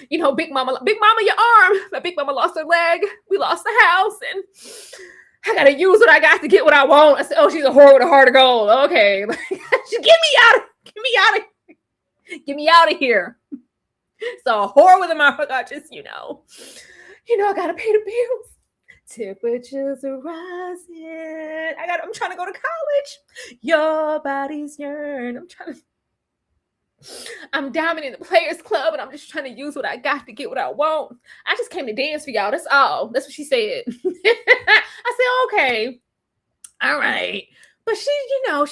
Big mama, your arm. My big mama lost her leg. We lost the house, and I gotta use what I got to get what I want. I said, oh, she's a whore with a heart of gold. Okay, get me out of here. So a whore with a mouth, I just, I gotta pay the bills. Temperatures are rising. I'm trying to go to college. Your body's yearn. I'm dominating the players club, and I'm just trying to use what I got to get what I want. I just came to dance for y'all. That's all. That's what she said. I said, okay, all right. But she's not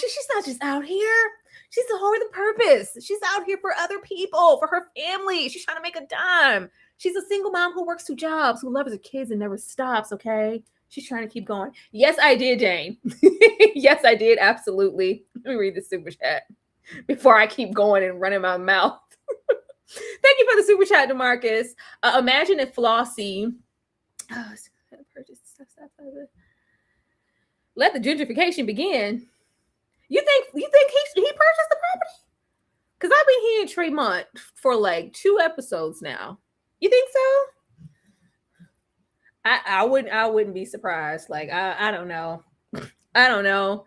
just out here. She's a whore with a purpose. She's out here for other people, for her family. She's trying to make a dime. She's a single mom who works 2 jobs, who loves her kids and never stops, okay? She's trying to keep going. Yes, I did, Dane. Yes, I did. Absolutely. Let me read the super chat before I keep going and running my mouth. Thank you for the super chat, DeMarcus. Imagine if Flossie... let the gentrification begin. You think he purchased the property? Because I've been hearing Tremont for like 2 episodes now. You think so? I wouldn't be surprised. Like I don't know. I don't know.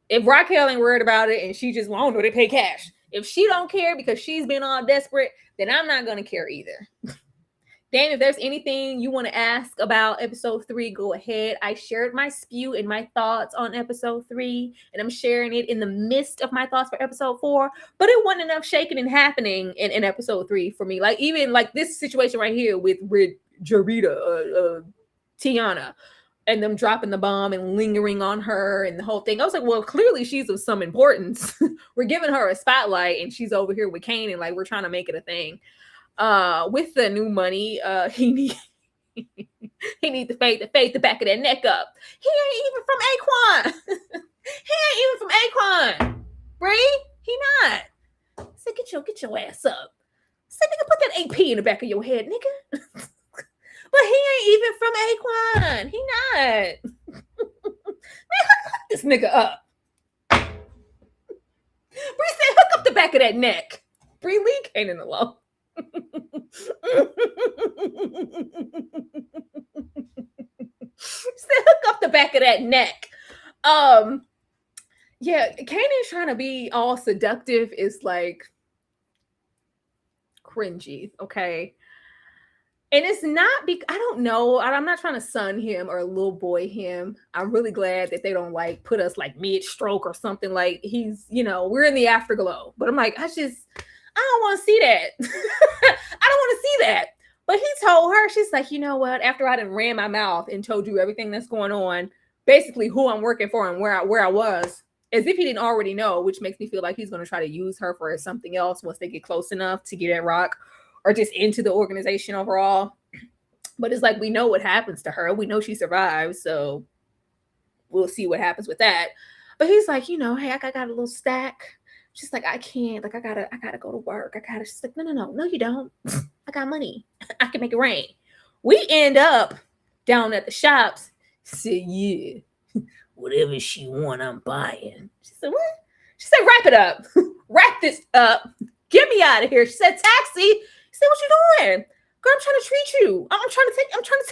If Raquel ain't worried about it and she just won't, they pay cash. If she don't care because she's been all desperate, then I'm not gonna care either. Dan, if there's anything you want to ask about episode 3, go ahead. I shared my spew and my thoughts on episode 3, and I'm sharing it in the midst of my thoughts for episode 4. But it wasn't enough shaking and happening in episode 3 for me. Like even like this situation right here with Jarita, Tiana, and them dropping the bomb and lingering on her and the whole thing. I was like, well, clearly she's of some importance. We're giving her a spotlight, and she's over here with Kanan, like we're trying to make it a thing. With the new money, he need to fade the back of that neck up. He ain't even from Aquan. He ain't even from Aquan. Bree, he not. Say, get your ass up. Say, nigga, put that AP in the back of your head, nigga. But he ain't even from Aquan. He not. Man, hook this nigga up. Bree said, hook up the back of that neck. Bree, leave Kanan alone. Hook up the back of that neck. Yeah, Kanan's trying to be all seductive is like cringy, okay? And it's not I don't know. I'm not trying to son him or little boy him. I'm really glad that they don't like put us like mid-stroke or something. Like he's, we're in the afterglow. But I'm like, I don't want to see that. I don't want to see that. But he told her, she's like, you know what? After I done ran my mouth and told you everything that's going on, basically who I'm working for and where I was, as if he didn't already know, which makes me feel like he's going to try to use her for something else once they get close enough to get at Rock or just into the organization overall. But it's like, we know what happens to her. We know she survives. So we'll see what happens with that. But he's like, hey, I got a little stack. She's like, I can't, like, I gotta go to work. She's like, no, you don't. I got money. I can make it rain. We end up down at the shops. Say, yeah, whatever she want, I'm buying. She said, what? She said, wrap it up. Wrap this up. Get me out of here. She said, taxi. She said, what you doing? Girl, I'm trying to treat you. I'm trying to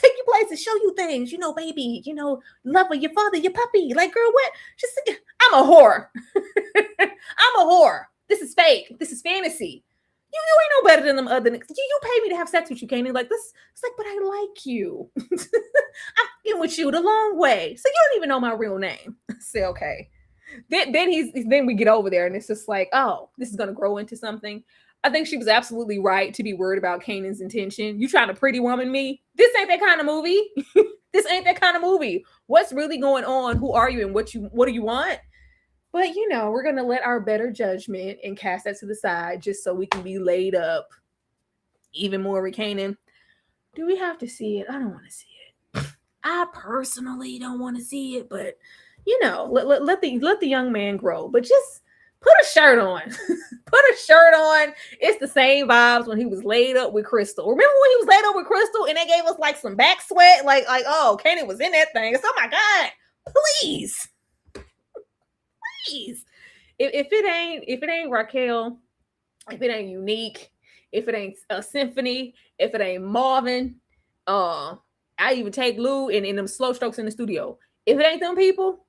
take you places, show you things, baby, lover, your father, your puppy. Like, girl, what? She said, I'm a whore. I'm a whore. This is fake. This is fantasy. You ain't no better than them other niggas. You pay me to have sex with you, Kanan. Like this. It's like, but I like you. I'm been with you the long way. So you don't even know my real name. I say, okay. Then we get over there and it's just like, oh, this is gonna grow into something. I think she was absolutely right to be worried about Kanan's intention. You trying to pretty woman me? This ain't that kind of movie. This ain't that kind of movie. What's really going on? Who are you and what do you want? But, we're going to let our better judgment and cast that to the side just so we can be laid up even more with Kanan. Do we have to see it? I don't want to see it. I personally don't want to see it, but, let the young man grow. But just Put a shirt on. Put a shirt on. It's the same vibes when he was laid up with Crystal. Remember when he was laid up with Crystal and they gave us like some back sweat? Like, oh, Kanan was in that thing. It's, oh my God. Please. Please. If it ain't Raquel, if it ain't Unique, if it ain't a Symphony, if it ain't Marvin, I even take Lou and them slow strokes in the studio. If it ain't them people,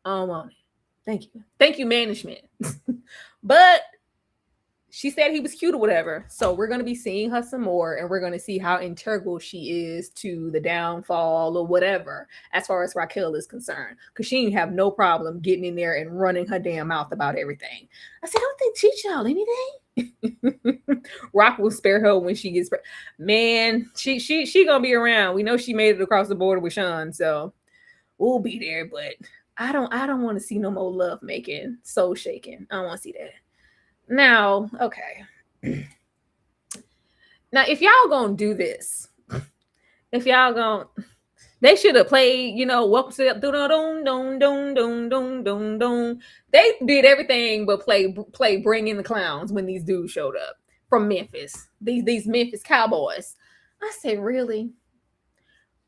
I don't want it. Thank you, management. But she said he was cute or whatever. So we're going to be seeing her some more, and we're going to see how integral she is to the downfall or whatever, as far as Raquel is concerned. Because she didn't have no problem getting in there and running her damn mouth about everything. I said, don't they teach y'all anything? Rock will spare her when she gets man, she gonna be around. We know she made it across the border with Sean, so we'll be there, but I don't want to see no more love making, soul shaking. I don't want to see that. Now, okay. Now, if y'all gonna do this, they should have played, welcome to the They did everything but play Bring in the Clowns when these dudes showed up from Memphis. These Memphis Cowboys. I said, really?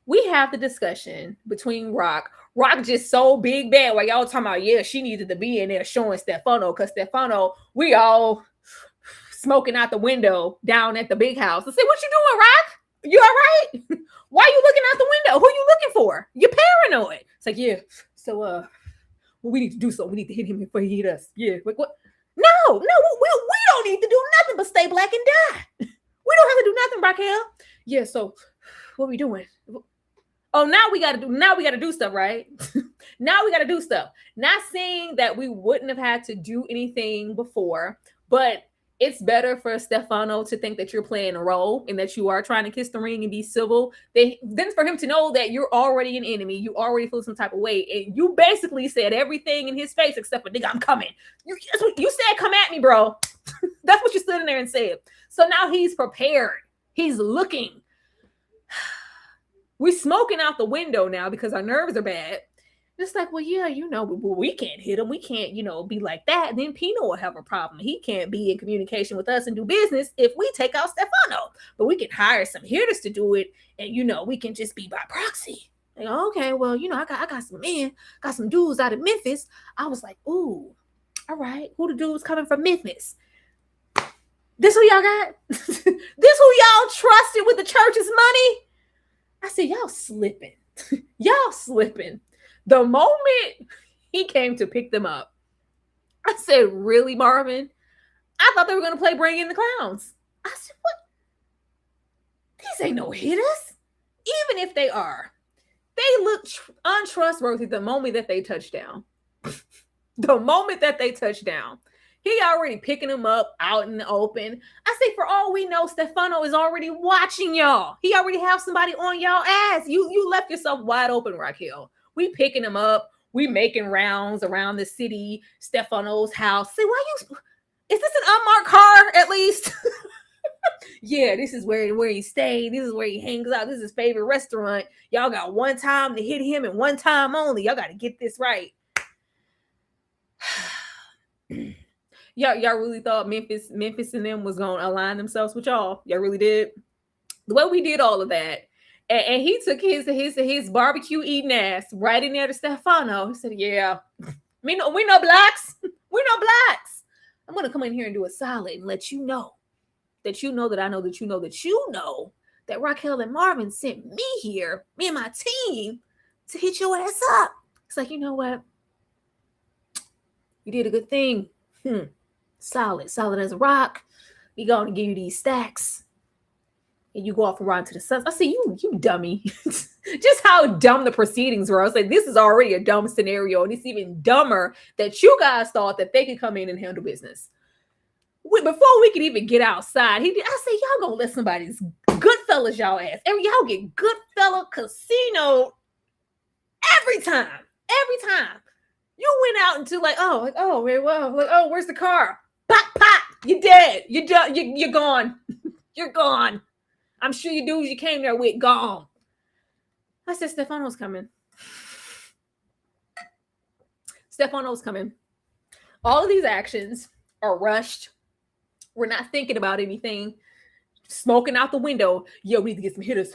We have the discussion between Rock just so big bad while y'all talking about, yeah, she needed to be in there showing Stefano, because Stefano, we all smoking out the window down at the big house. I said, what you doing, Rock? You all right? Why are you looking out the window? Who you looking for? You're paranoid. It's like, yeah, so well, we need to do something. We need to hit him before he hit us. Yeah, like what? No, we don't need to do nothing but stay black and die. We don't have to do nothing, Raquel. Yeah, so what are we doing? Oh, now we got to do stuff, right? Now we got to do stuff. Not saying that we wouldn't have had to do anything before, but it's better for Stefano to think that you're playing a role and that you are trying to kiss the ring and be civil. Then for him to know that you're already an enemy, you already feel some type of way, and you basically said everything in his face except for, nigga, I'm coming. You said, come at me, bro. That's what you stood in there and said. So now he's prepared. He's looking. We're smoking out the window now because our nerves are bad. It's like, well, yeah, we can't hit him. We can't, be like that. And then Pino will have a problem. He can't be in communication with us and do business if we take out Stefano. But we can hire some hitters to do it. And, we can just be by proxy. Like, okay, well, I got some men, got some dudes out of Memphis. I was like, ooh, all right. Who the dudes coming from Memphis? This who y'all got? This who y'all trusted with the church's money? I said, y'all slipping. Y'all slipping. The moment he came to pick them up, I said, really, Marvin? I thought they were going to play Bring in the Clowns. I said, what? These ain't no hitters. Even if they are, they look untrustworthy the moment that they touch down. The moment that they touch down. He already picking them up out in the open. I say, for all we know, Stefano is already watching y'all. He already have somebody on y'all ass. You left yourself wide open, Raquel. We picking him up. We making rounds around the city, Stefano's house. Say, is this an unmarked car at least? Yeah, this is where he stayed. This is where he hangs out. This is his favorite restaurant. Y'all got one time to hit him and one time only. Y'all got to get this right. Y'all really thought Memphis and them was going to align themselves with y'all? Y'all really did? The way we did all of that. And he took his barbecue eating ass right in there to Stefano. He said, yeah, we no blacks. We're no blacks. I'm going to come in here and do a solid and let you know that you know that I know that you know that you know that Raquel and Marvin sent me here, me and my team, to hit your ass up. It's like, you know what? You did a good thing. Solid as a rock. We going to give you these stacks. And you go off and run to the suns. I say, you dummy. Just how dumb the proceedings were. I was like, this is already a dumb scenario. And it's even dumber that you guys thought that they could come in and handle business. Before we could even get outside, I say, y'all gonna let somebody's Goodfellas y'all ass. Y'all get Goodfella casino every time. Every time. You went out into very well. Where's the car? Pop, pop. You're dead. You're done. You're gone. You're gone. I'm sure you dudes you came there with gone. I said, Stefano's coming. Stefano's coming. All of these actions are rushed. We're not thinking about anything. Smoking out the window. Yo, we need to get some hitters.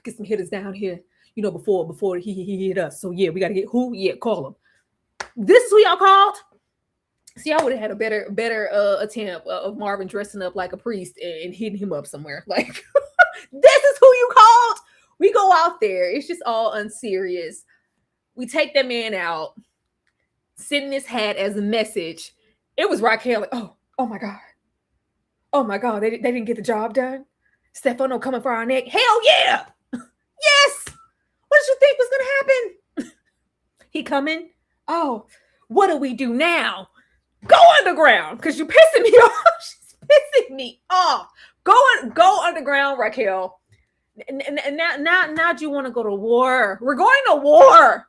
Get some hitters down here. You know, before he hit us. So yeah, we gotta get who? Yeah, call him. This is who y'all called. See, I would have had a better attempt of Marvin dressing up like a priest and hitting him up somewhere. Like, this is who you called. We go out there. It's just all unserious. We take that man out, sending his hat as a message. It was Raquel. Like, oh my God. Oh my God. They didn't get the job done. Stefano coming for our neck. Hell yeah. Yes. What did you think was going to happen? He coming? Oh, what do we do now? Go underground, because you're pissing me off. She's pissing me off. Go underground, Raquel. And now you want to go to war. We're going to war.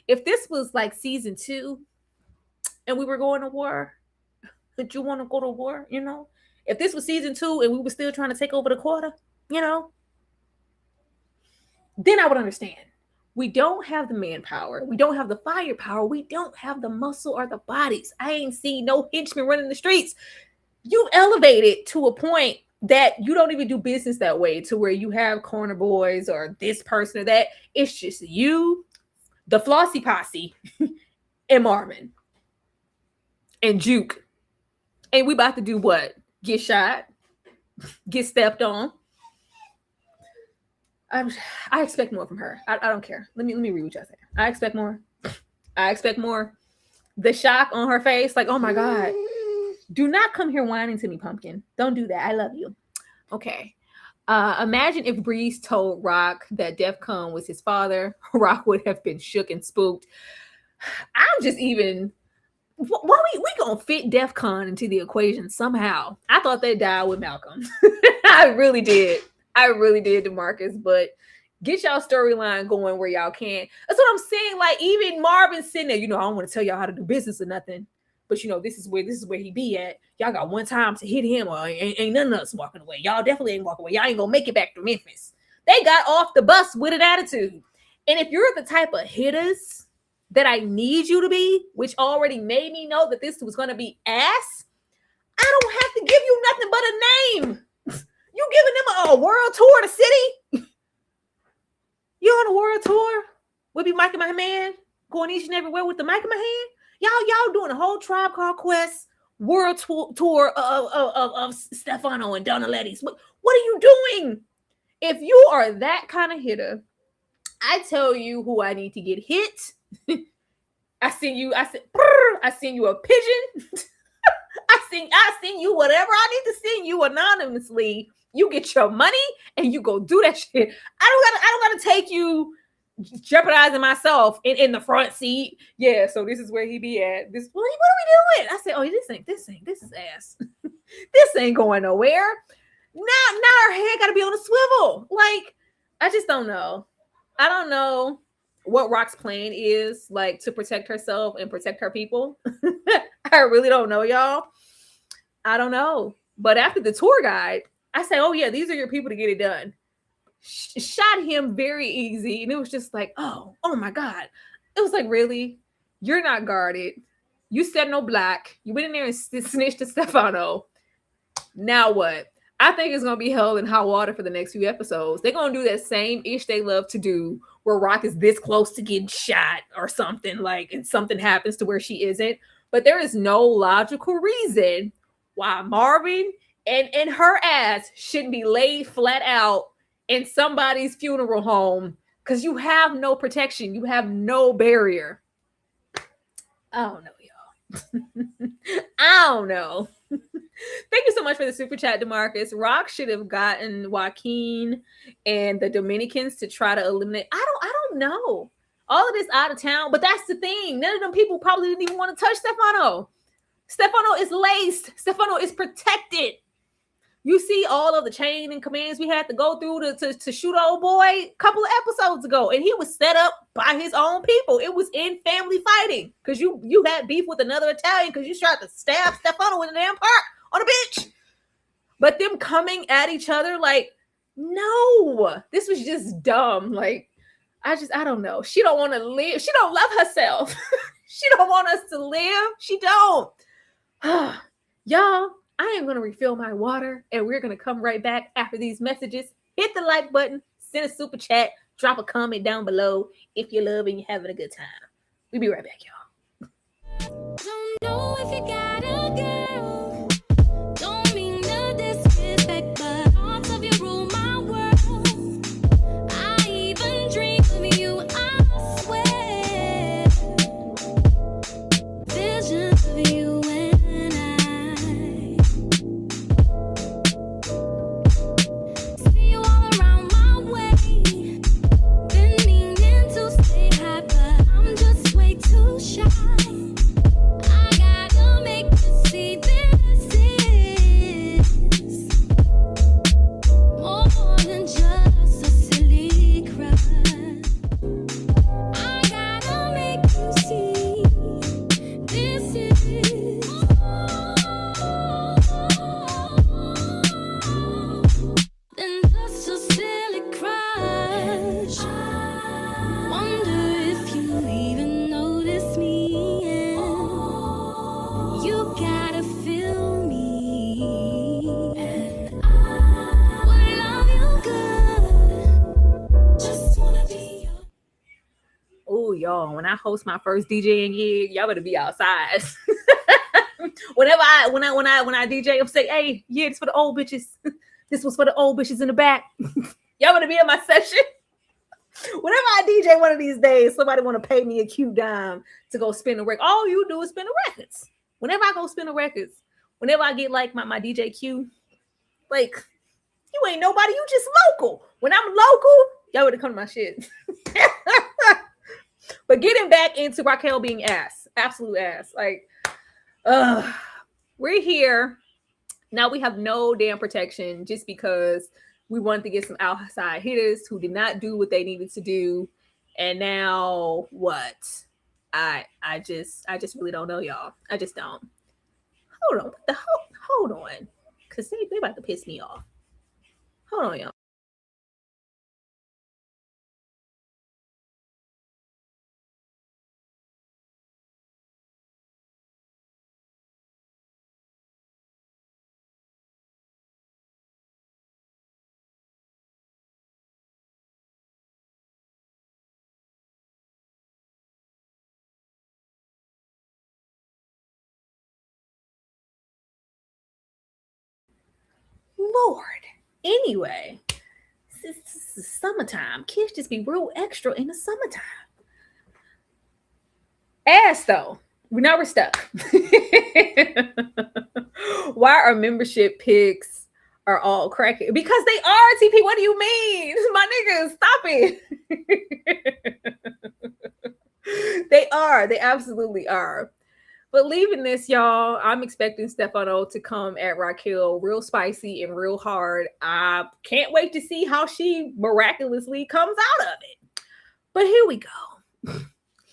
If this was like season 2 and we were going to war, did you want to go to war? You know, if this was season 2 and we were still trying to take over the quarter, you know, then I would understand. We don't have the manpower. We don't have the firepower. We don't have the muscle or the bodies. I ain't seen no henchmen running the streets. You elevated to a point that you don't even do business that way, to where you have corner boys or this person or that. It's just you, the Flossy Posse, and Marvin, and Juke. And we about to do what? Get shot? Get stepped on? I expect more from her. I don't care. Let me read what y'all say. I expect more. I expect more. The shock on her face, like, oh my God. Do not come here whining to me, pumpkin. Don't do that. I love you. Okay. Imagine if Breeze told Rock that Defcon was his father. Rock would have been shook and spooked. I'm just even... Why we gonna fit Defcon into the equation somehow? I thought they died with Malcolm. I really did, DeMarcus. But get y'all storyline going where y'all can. That's what I'm saying. Like, even Marvin sitting there, you know, I don't want to tell y'all how to do business or nothing, but you know, this is where he be at. Y'all got one time to hit him, or ain't none of us walking away. Y'all definitely ain't walking away. Y'all ain't gonna make it back to Memphis. They got off the bus with an attitude. And if you're the type of hitters that I need you to be, which already made me know that this was going to be ass, I don't have to give you nothing but a name. You giving them a world tour of the city? You on a world tour? We'll be Mike and my man, going each and everywhere with the mic in my hand. Y'all doing a whole Tribe Called Quest world tour of Stefano and Donaletti's. What are you doing? If you are that kind of hitter, I tell you who I need to get hit. I seen you a pigeon. I seen you whatever I need to send you anonymously. You get your money and you go do that shit. I don't gotta take you jeopardizing myself in the front seat. Yeah, so this is where he be at. What are we doing? I said, oh, this is ass. This ain't going nowhere. Now her head gotta be on a swivel. Like, I just don't know. I don't know what Rock's plan is, like, to protect herself and protect her people. I really don't know, y'all. I don't know. But after the tour guide, I say, oh yeah, these are your people to get it done. Shot him very easy. And it was just like, oh my God. It was like, really? You're not guarded. You said no black. You went in there and snitched to Stefano. Now what? I think it's going to be hell in hot water for the next few episodes. They're going to do that same ish they love to do, where Rock is this close to getting shot or something, like, and something happens to where she isn't. But there is no logical reason why Marvin and her ass shouldn't be laid flat out in somebody's funeral home, because you have no protection. You have no barrier. I don't know, y'all. I don't know. Thank you so much for the super chat, DeMarcus. Rock should have gotten Joaquin and the Dominicans to try to eliminate. I don't know. All of this out of town, but that's the thing. None of them people probably didn't even want to touch Stefano. Stefano is laced. Stefano is protected. You see all of the chain and commands we had to go through to shoot old boy a couple of episodes ago, and he was set up by his own people. It was in family fighting, because you had beef with another Italian because you tried to stab Stefano in the damn park on a bench. But them coming at each other, like, no, this was just dumb. Like, I don't know. She don't want to live. She don't love herself. She don't want us to live. She don't. Y'all, I am going to refill my water and we're going to come right back after these messages. Hit the like button, send a super chat, drop a comment down below if you love and you're having a good time. We'll be right back, y'all. Don't know if you got a girl. Don't mean no disrespect, but parts of you rule my world. I even dream of you, I swear. Visions of you and I see you all around my way. Been meaning to say hi, but I'm just way too shy. I gotta make you see this is more than just a silly cry. I gotta make you see this is more than just a silly crush. Wonder if you even notice me, and you gotta feel me, and I would love you good. Just wanna be your Oh, y'all, when I host my first DJing gig, y'all better be outside. Whenever I DJ, I'm saying, hey, yeah, this for the old bitches. This was for the old bitches in the back. Y'all better be in my session. Whenever I DJ one of these days, somebody want to pay me a cute dime to go spin the record. All you do is spin the records. Whenever I go spin the records, whenever I get like my DJ cue, like, you ain't nobody, you just local. When I'm local, y'all would have come to my shit. But getting back into Raquel being ass, absolute ass. Like, we're here. Now we have no damn protection just because we wanted to get some outside hitters who did not do what they needed to do. And now what? I just really don't know, y'all. I just don't. Hold on. What the hold on. Cause they about to piss me off. Hold on, y'all. Lord. Anyway, this is summertime. Kids just be real extra in the summertime. Ass though. Now we're stuck. Why our membership pics are all cracking? Because they are, TP. What do you mean? My niggas, stop it. They are. They absolutely are. But leaving this, y'all, I'm expecting Stefano to come at Raquel real spicy and real hard. I can't wait to see how she miraculously comes out of it. But here we go.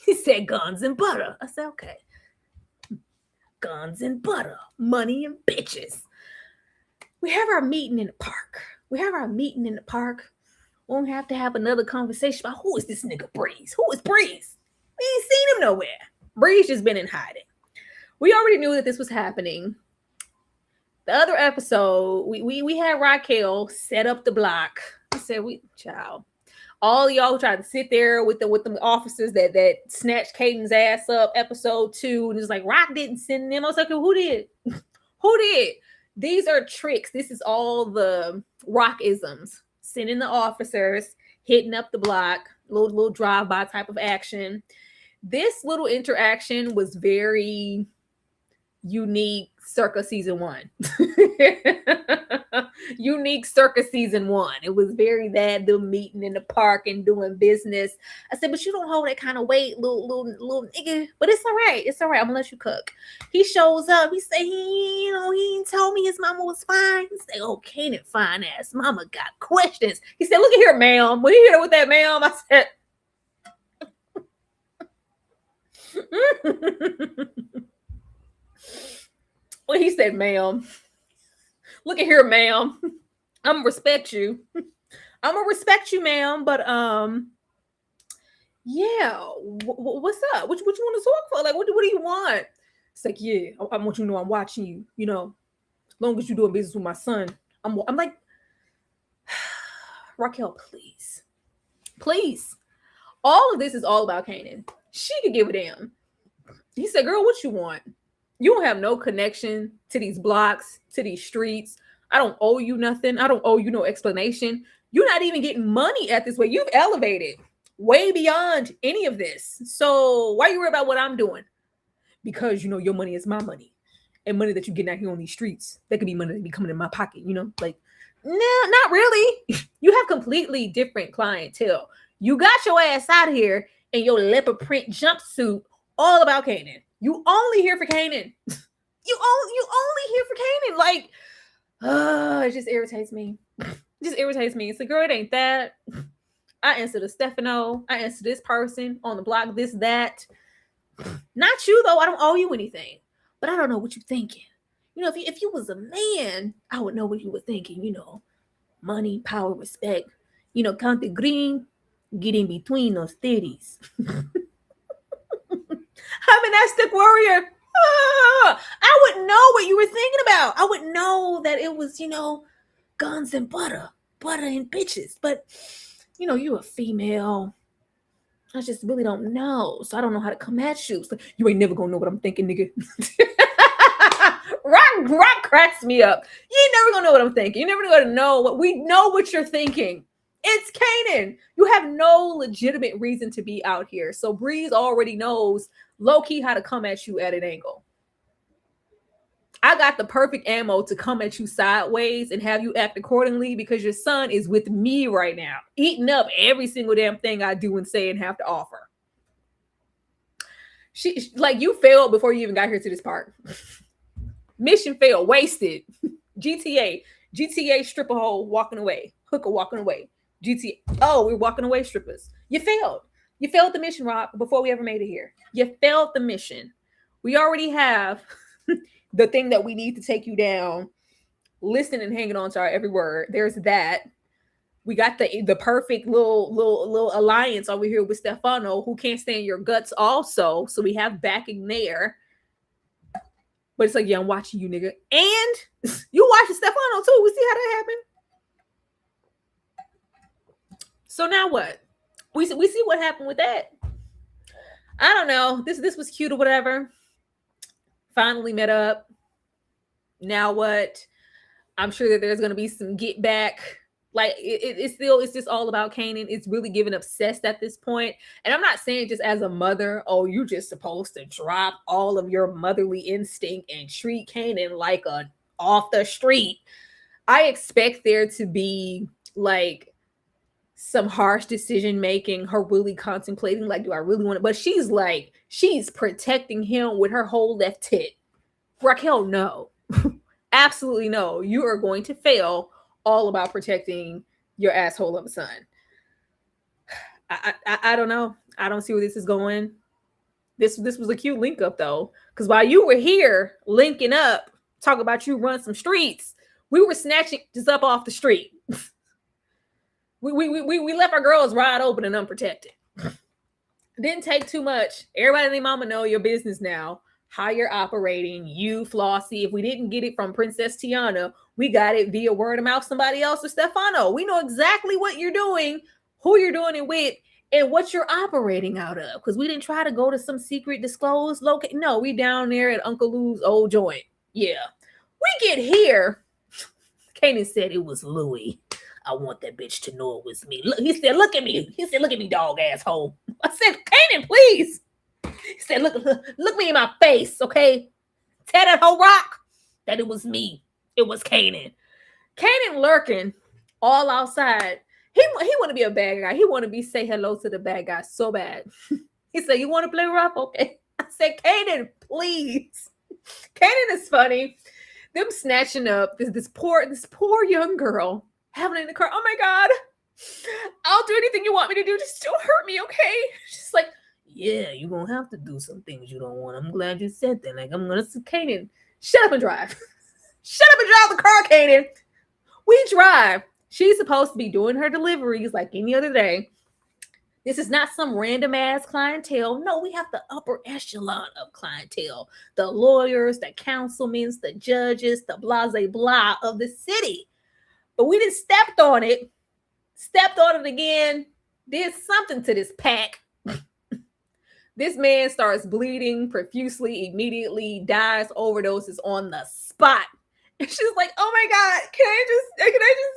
He said guns and butter. I said, okay. Guns and butter, money and bitches. We have our meeting in the park. We won't have to have another conversation about who is this nigga Breeze? Who is Breeze? We ain't seen him nowhere. Breeze just been in hiding. We already knew that this was happening. The other episode, we had Raquel set up the block. I said, child. All y'all who tried to sit there with the officers that snatched Kaden's ass up, episode 2, and it's like Rock didn't send them. I was like, who did? Who did? These are tricks. This is all the Rock-isms. Sending the officers, hitting up the block, little drive-by type of action. This little interaction was very unique circa season 1. Unique circa season 1. It was very them meeting in the park and doing business. I said, but you don't hold that kind of weight, little nigga. But it's all right. It's all right. I'm gonna let you cook. He shows up. He say he ain't told me his mama was fine. He say, oh, Kanan fine ass mama got questions. He said, look at here, ma'am. When you hear with that, ma'am, I said. Well, he said, ma'am, look at here, ma'am. I'm gonna respect you. Ma'am, but Yeah, what's up? What you want to talk for? Like, what do you want? It's like, yeah, I want you to know I'm watching you. You know, as long as you're doing business with my son, I'm like, Raquel, please, please. All of this is all about Kanan. She could give a damn. He said, girl, what you want? You don't have no connection to these blocks, to these streets. I don't owe you nothing. I don't owe you no explanation. You're not even getting money at this way. You've elevated way beyond any of this. So why are you worried about what I'm doing? Because, you know, your money is my money. And money that you're getting out here on these streets, that could be money that be coming in my pocket, you know? Like, no, not really. You have completely different clientele. You got your ass out of here in your leopard print jumpsuit, all about Kanan. You only here for Kanan. You only here for Kanan. Like, it just irritates me. It just irritates me. It's like, girl, it ain't that. I answer to Stefano. I answer this person on the block, this, that. Not you, though. I don't owe you anything. But I don't know what you're thinking. You know, if you was a man, I would know what you were thinking. You know, money, power, respect. You know, count the green, get in between those titties. I'm an Aztec warrior. I wouldn't know what you were thinking about. I wouldn't know that it was, you know, guns and butter and bitches. But, you know, you're a female. I just really don't know. So I don't know how to come at you. So you ain't never gonna know what I'm thinking, nigga. Rock cracks me up. You ain't never gonna know what I'm thinking. You're never gonna know what we know what you're thinking. It's Kanan. You have no legitimate reason to be out here. So Breeze already knows low-key how to come at you at an angle. I got the perfect ammo to come at you sideways and have you act accordingly because your son is with me right now, eating up every single damn thing I do and say and have to offer. She like you failed before you even got here to this part. Mission failed, wasted. GTA stripper hole walking away, hooker walking away. GTA, oh, we're walking away strippers. You failed. You failed the mission, Rob, before we ever made it here. You failed the mission. We already have the thing that we need to take you down, listening and hanging on to our every word. There's that. We got the perfect little alliance over here with Stefano, who can't stand your guts also. So we have backing there. But it's like, yeah, I'm watching you, nigga. And you watching Stefano too. We see how that happened. So now what? We see what happened with that. I don't know. This was cute or whatever. Finally met up. Now what? I'm sure that there's gonna be some get back. Like it's just all about Kanan. It's really getting obsessed at this point. And I'm not saying just as a mother, oh, you're just supposed to drop all of your motherly instinct and treat Kanan like a off the street. I expect there to be like some harsh decision making, her really contemplating, like, do I really want it? But she's protecting him with her whole left tit. Raquel, no. Absolutely no. You are going to fail all about protecting your asshole of a son. I don't know. I don't see where this is going. This was a cute link up though. Because while you were here linking up, talk about you run some streets, we were snatching this up off the street. We left our girls wide open and unprotected. Didn't take too much. Everybody and their mama know your business now. How you're operating, you, Flossie. If we didn't get it from Princess Tiana, we got it via word of mouth, somebody else, or Stefano. We know exactly what you're doing, who you're doing it with, and what you're operating out of. Because we didn't try to go to some secret disclosed location. No, we down there at Uncle Lou's old joint. Yeah. We get here. Kanan said it was Louis. I want that bitch to know it was me. Look, he said, look at me. He said, look at me, dog asshole. I said, Kanan, please. He said, look me in my face, okay? Tell that whole rock that it was me. It was Kanan. Kanan lurking all outside. He want to be a bad guy. He want to say hello to the bad guy so bad. He said, you want to play rough? Okay. I said, Kanan, please. Kanan is funny. Them snatching up this poor young girl having it in the car. Oh my God. I'll do anything you want me to do. Just don't hurt me, okay? She's like, yeah, you're going to have to do some things you don't want. I'm glad you said that. Like, I'm going to say, Kanan, shut up and drive. Shut up and drive the car, Kanan. We drive. She's supposed to be doing her deliveries like any other day. This is not some random ass clientele. No, we have the upper echelon of clientele. The lawyers, the councilmen, the judges, the blase blah of the city. But we just stepped on it again, did something to this pack. This man starts bleeding profusely, immediately dies, overdoses on the spot. And she's like, oh my God, can I just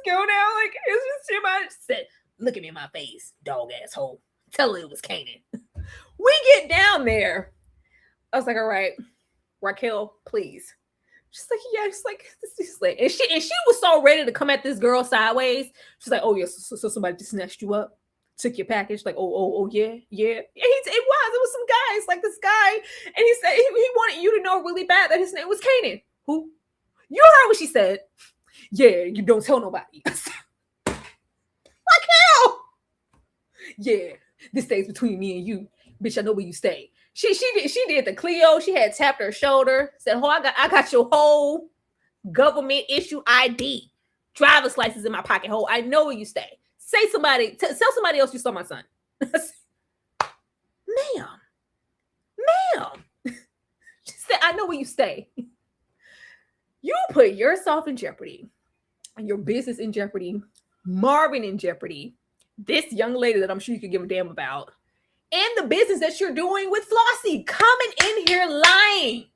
go now? Like, it's just too much. She said, look at me in my face, dog asshole. Tell her it was Kanan. We get down there. I was like, all right, Raquel, please. She's like, yeah, and she was so ready to come at this girl sideways. She's like, oh yeah, so somebody just snatched you up, took your package. Like, oh yeah. It was some guys, like this guy, and he said he wanted you to know really bad that his name was Kanan. Who? You heard what she said. Yeah, you don't tell nobody. Raquel. Yeah, this stays between me and you, bitch. I know where you stay. She did the Cleo. She had tapped her shoulder, said, "Oh, I got your whole government issue ID, driver's license in my pocket. Ho, I know where you stay. Tell somebody else you saw my son." Ma'am. She said, "I know where you stay. You put yourself in jeopardy, and your business in jeopardy, Marvin in jeopardy, this young lady that I'm sure you could give a damn about, and the business that you're doing with Flossie, coming in here lying."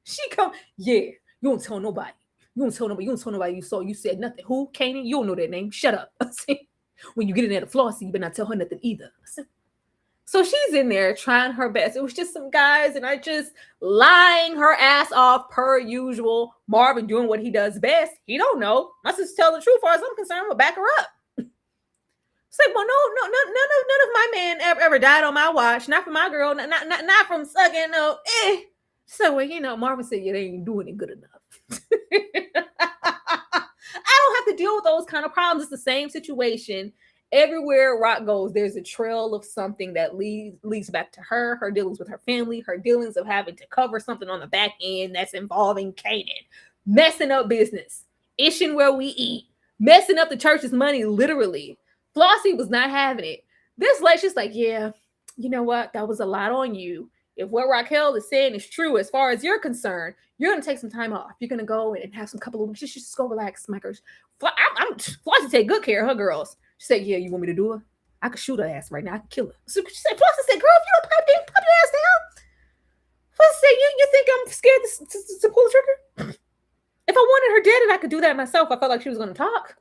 She come, yeah, you don't tell nobody. You don't tell nobody you saw. You said nothing. Who? Kanan? You don't know that name. Shut up. When you get in there to Flossie, you better not tell her nothing either. So she's in there trying her best. It was just some guys, and I just lying her ass off per usual. Marvin doing what he does best. He don't know. My sister tell the truth. As far as I'm concerned, we'll back her up. It's like, well, no, none of my men ever died on my watch. Not from my girl. Not from sucking. No. So, well, Marvin said, yeah, they ain't doing it good enough. I don't have to deal with those kind of problems. It's the same situation. Everywhere Rock goes, there's a trail of something that leads back to her dealings with her family, her dealings of having to cover something on the back end that's involving Kanan, messing up business, ishing where we eat, messing up the church's money, literally. Flossie was not having it. This lady, she's like, yeah, you know what? That was a lot on you. If what Raquel is saying is true, as far as you're concerned, you're going to take some time off. You're going to go and have some couple of weeks. Just go relax, my girls. Flossie take good care of her girls. She said, yeah, you want me to do it? I could shoot her ass right now. I could kill her. So she said, Flossie said, girl, if you don't pop your ass down. Flossie said, you think I'm scared to pull the trigger? If I wanted her dead and I could do that myself, I felt like she was going to talk.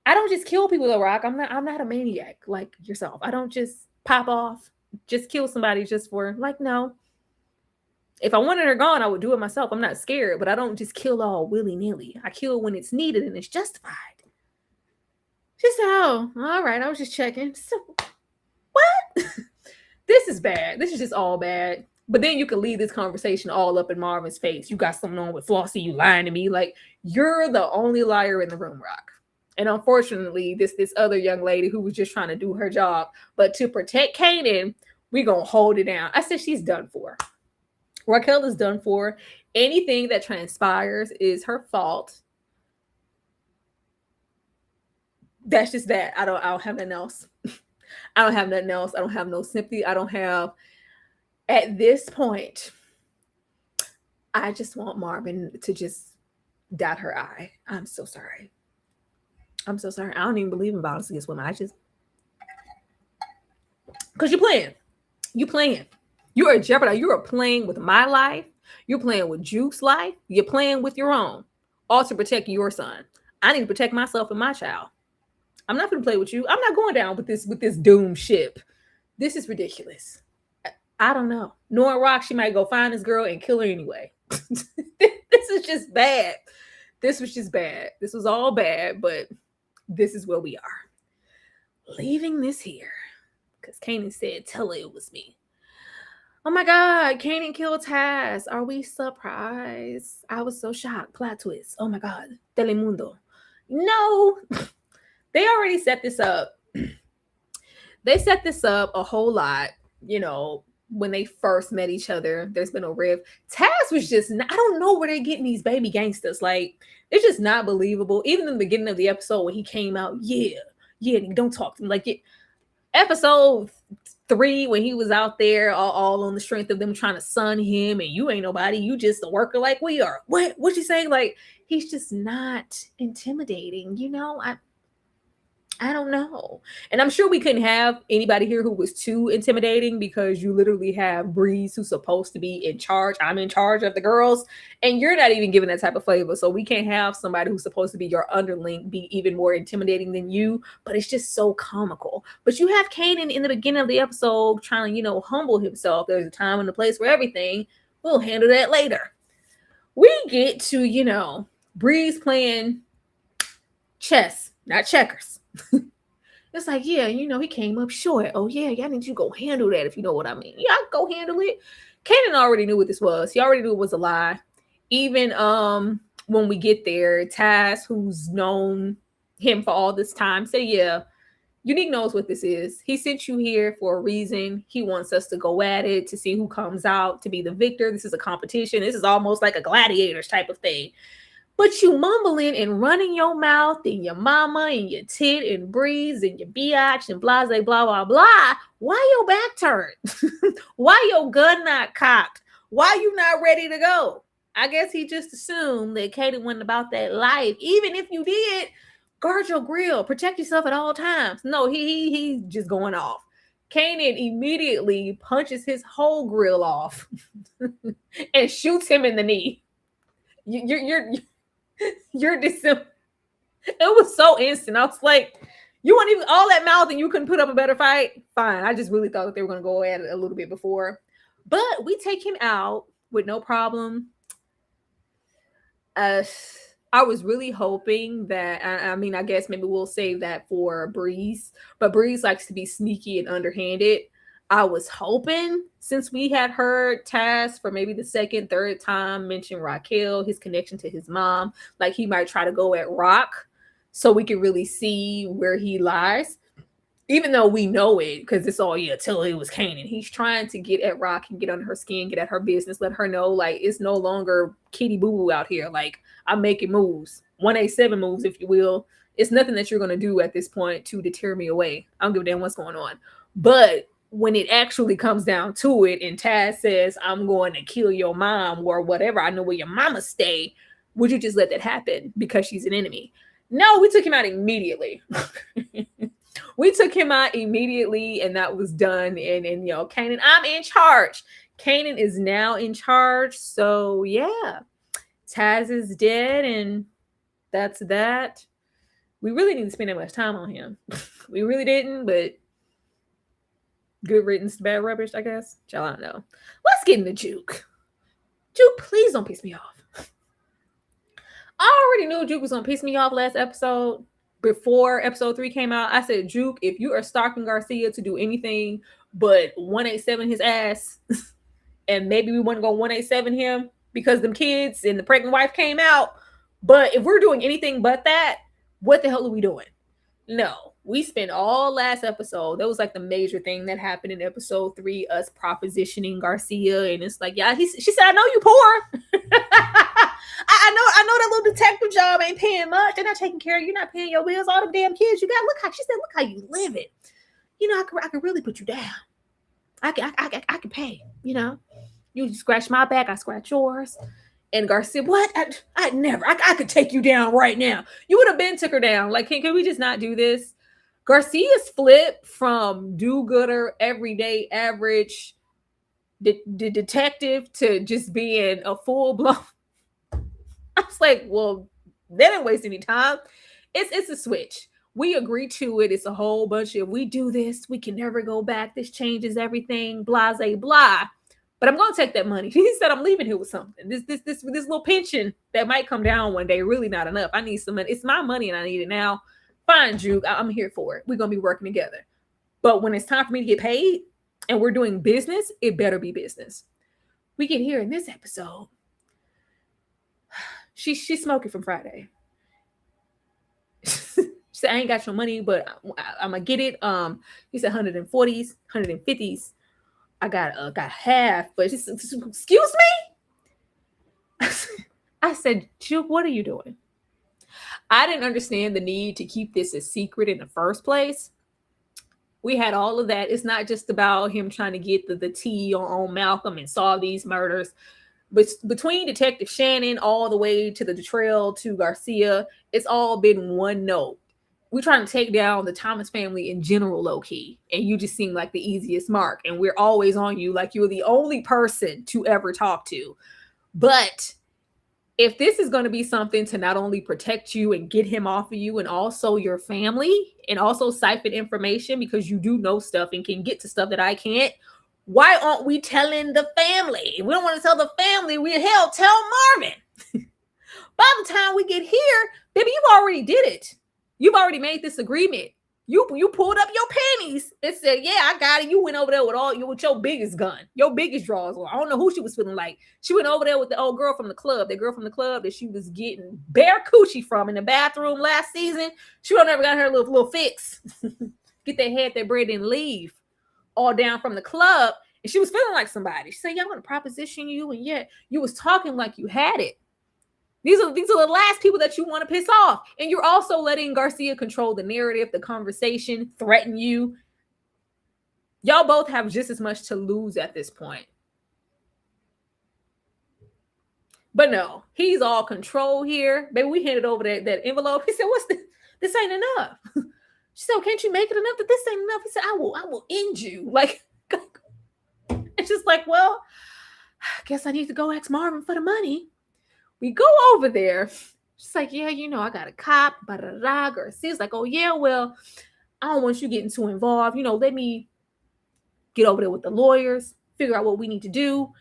I don't just kill people with Rock. I'm not a maniac like yourself. I don't just pop off, just kill somebody just for, like, no. If I wanted her gone, I would do it myself. I'm not scared, but I don't just kill all willy-nilly. I kill when it's needed and it's justified. She said, oh, all right, I was just checking. So, what? This is bad. This is just all bad. But then you can leave this conversation all up in Marvin's face. You got something on with Flossie. You lying to me. Like, you're the only liar in the room, Rock. And unfortunately, this other young lady who was just trying to do her job, but to protect Kanan, we're going to hold it down. I said she's done for. Raquel is done for. Anything that transpires is her fault. That's just that. I don't have nothing else. I don't have nothing else. I don't have no sympathy. I don't have, at this point, I just want Marvin to just dot her I. I'm so sorry. I don't even believe in violence against women. Because you're playing. You're a jeopardy. You are playing with my life. You're playing with Juke's life. You're playing with your own. All to protect your son. I need to protect myself and my child. I'm not going to play with you. I'm not going down with this doomed ship. This is ridiculous. I don't know. Knowing Rock, she might go find this girl and kill her anyway. This is just bad. This was just bad. This was all bad, but this is where we are. Leaving this here. Because Kanan said, tell her it was me. Oh my God, Kanan killed Taz. Are we surprised? I was so shocked. Plot twist. Oh my God. Telemundo. No. They already set this up. They set this up a whole lot, when they first met each other. There's been a rift. Taz was just, I don't know where they're getting these baby gangsters. Like, it's just not believable. Even in the beginning of the episode when he came out, yeah, don't talk to me. Like, Episode 3, when he was out there all on the strength of them trying to sun him, and you ain't nobody, you just a worker like we are. What you say? Like, he's just not intimidating, you know? I don't know. And I'm sure we couldn't have anybody here who was too intimidating, because you literally have Breeze, who's supposed to be in charge. I'm in charge of the girls, and you're not even giving that type of flavor. So we can't have somebody who's supposed to be your underling be even more intimidating than you. But it's just so comical. But you have Kanan in the beginning of the episode trying to, humble himself. There's a time and a place for everything. We'll handle that later. We get to, Breeze playing chess, not checkers. It's like, yeah, he came up short. Oh, yeah, y'all need you go handle that, if you know what I mean. Yeah, I go handle it. Kanan already knew what this was. He already knew it was a lie. Even when we get there, Taz, who's known him for all this time, say, yeah, Unique knows what this is. He sent you here for a reason. He wants us to go at it to see who comes out to be the victor. This is a competition. This is almost like a gladiators type of thing. But you mumbling and running your mouth and your mama and your tit and Breeze and your biatch and blase, blah, blah, blah. Why your back turned? Why your gun not cocked? Why you not ready to go? I guess he just assumed that Kanan wasn't about that life. Even if you did, guard your grill. Protect yourself at all times. No, he's just going off. Kanan immediately punches his whole grill off and shoots him in the knee. You're it was so instant. I was like, you want even all that mouth and you couldn't put up a better fight? Fine. I just really thought that they were going to go at it a little bit before. But we take him out with no problem. I was really hoping that, I guess maybe we'll save that for Breeze. But Breeze likes to be sneaky and underhanded. I was hoping, since we had heard Taz for maybe the second, third time mention Raquel, his connection to his mom, like he might try to go at Rock so we can really see where he lies. Even though we know it, because it's all, till it was Kanan. He's trying to get at Rock and get under her skin, get at her business, let her know, like, it's no longer kitty boo-boo out here. Like, I'm making moves. 187 moves, if you will. It's nothing that you're going to do at this point to deter me away. I don't give a damn what's going on. But when it actually comes down to it and Taz says, I'm going to kill your mom or whatever, I know where your mama stay, would you just let that happen because she's an enemy? No, we took him out immediately. We took him out immediately, and that was done. And Kanan, I'm in charge. Kanan is now in charge. So yeah, Taz is dead, and that's that. We really didn't spend that much time on him. We really didn't, but good riddance to bad rubbish, I guess. Y'all don't know. Let's get into Juke. Juke, please don't piss me off. I already knew Juke was going to piss me off last episode. Before episode 3 came out, I said, Juke, if you are stalking Garcia to do anything but 187 his ass, and maybe we want to go 187 him because them kids and the pregnant wife came out, but if we're doing anything but that, what the hell are we doing? No, we spent all last episode. That was like the major thing that happened in episode 3, us propositioning Garcia. And it's like, yeah, she said, I know you poor. I know that little detective job ain't paying much. They're not taking care of you. You're not paying your bills. All them damn kids you got. She said, look how you live it. I could really put you down. I can pay, You scratch my back, I scratch yours. And Garcia, what? I'd never. I could take you down right now. You would have been took her down. Like, can we just not do this? Garcia's flip from do-gooder, everyday, average detective to just being a full-blown. I was like, well, they didn't waste any time. It's a switch. We agree to it. It's a whole bunch of, we do this, we can never go back. This changes everything, blah, blah, blah. But I'm going to take that money. He said I'm leaving here with something. This little pension that might come down one day, really not enough. I need some money. It's my money and I need it now. Fine, Juke. I'm here for it. We're going to be working together. But when it's time for me to get paid and we're doing business, it better be business. We get here in this episode. She's smoking from Friday. She said, I ain't got your money, but I'm going to get it. He said 140s, 150s. I got half, but just, excuse me? I said, Juke, what are you doing? I didn't understand the need to keep this a secret in the first place. We had all of that. It's not just about him trying to get the tea on Malcolm and solve these murders. But between Detective Shannon all the way to the betrayal to Garcia, it's all been one note. We're trying to take down the Thomas family in general, low key, and you just seem like the easiest mark. And we're always on you like you're the only person to ever talk to. But if this is going to be something to not only protect you and get him off of you and also your family and also siphon information because you do know stuff and can get to stuff that I can't, why aren't we telling the family? If we don't want to tell the family, we tell Marvin. By the time we get here, baby, you already did it. You've already made this agreement. You pulled up your panties and said, yeah, I got it. You went over there with your biggest gun, your biggest drawers. I don't know who she was feeling like. She went over there with the old girl from the club, that she was getting bare coochie from in the bathroom last season. She don't ever got her little fix. Get their head, their bread, and leave. All down from the club. And she was feeling like somebody. She said, yeah, I'm going to proposition you. And yet you was talking like you had it. These are the last people that you want to piss off. And you're also letting Garcia control the narrative, the conversation, threaten you. Y'all both have just as much to lose at this point. But no, he's all control here. Baby, we handed over that envelope. He said, what's this? This ain't enough. She said, can't you make it enough that this ain't enough? He said, I will end you. Like, it's just like, well, I guess I need to go ask Marvin for the money. We go over there. She's like, yeah, I got a cop. Garcia's like, oh, yeah, well, I don't want you getting too involved. Let me get over there with the lawyers, figure out what we need to do.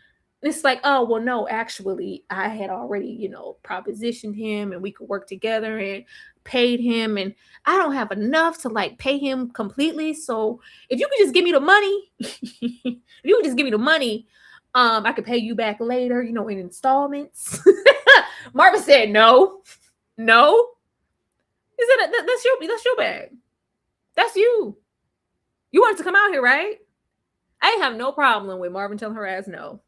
And it's like, oh, well, no, actually, I had already, propositioned him and we could work together and paid him. And I don't have enough to pay him completely. So if you could just give me the money, I could pay you back later, in installments. Marvin said, no. He said, that's your bag. That's you. You wanted to come out here, right? I have no problem with Marvin telling her ass no.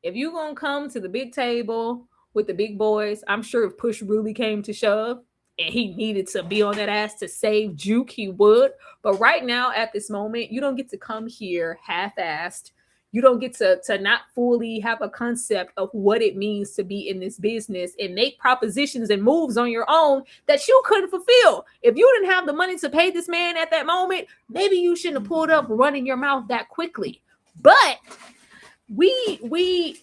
If you gonna come to the big table with the big boys, I'm sure if push really came to shove and he needed to be on that ass to save Juke, he would. But right now, at this moment, you don't get to come here half-assed. You don't get to not fully have a concept of what it means to be in this business and make propositions and moves on your own that you couldn't fulfill. If you didn't have the money to pay this man at that moment, maybe you shouldn't have pulled up running your mouth that quickly. But we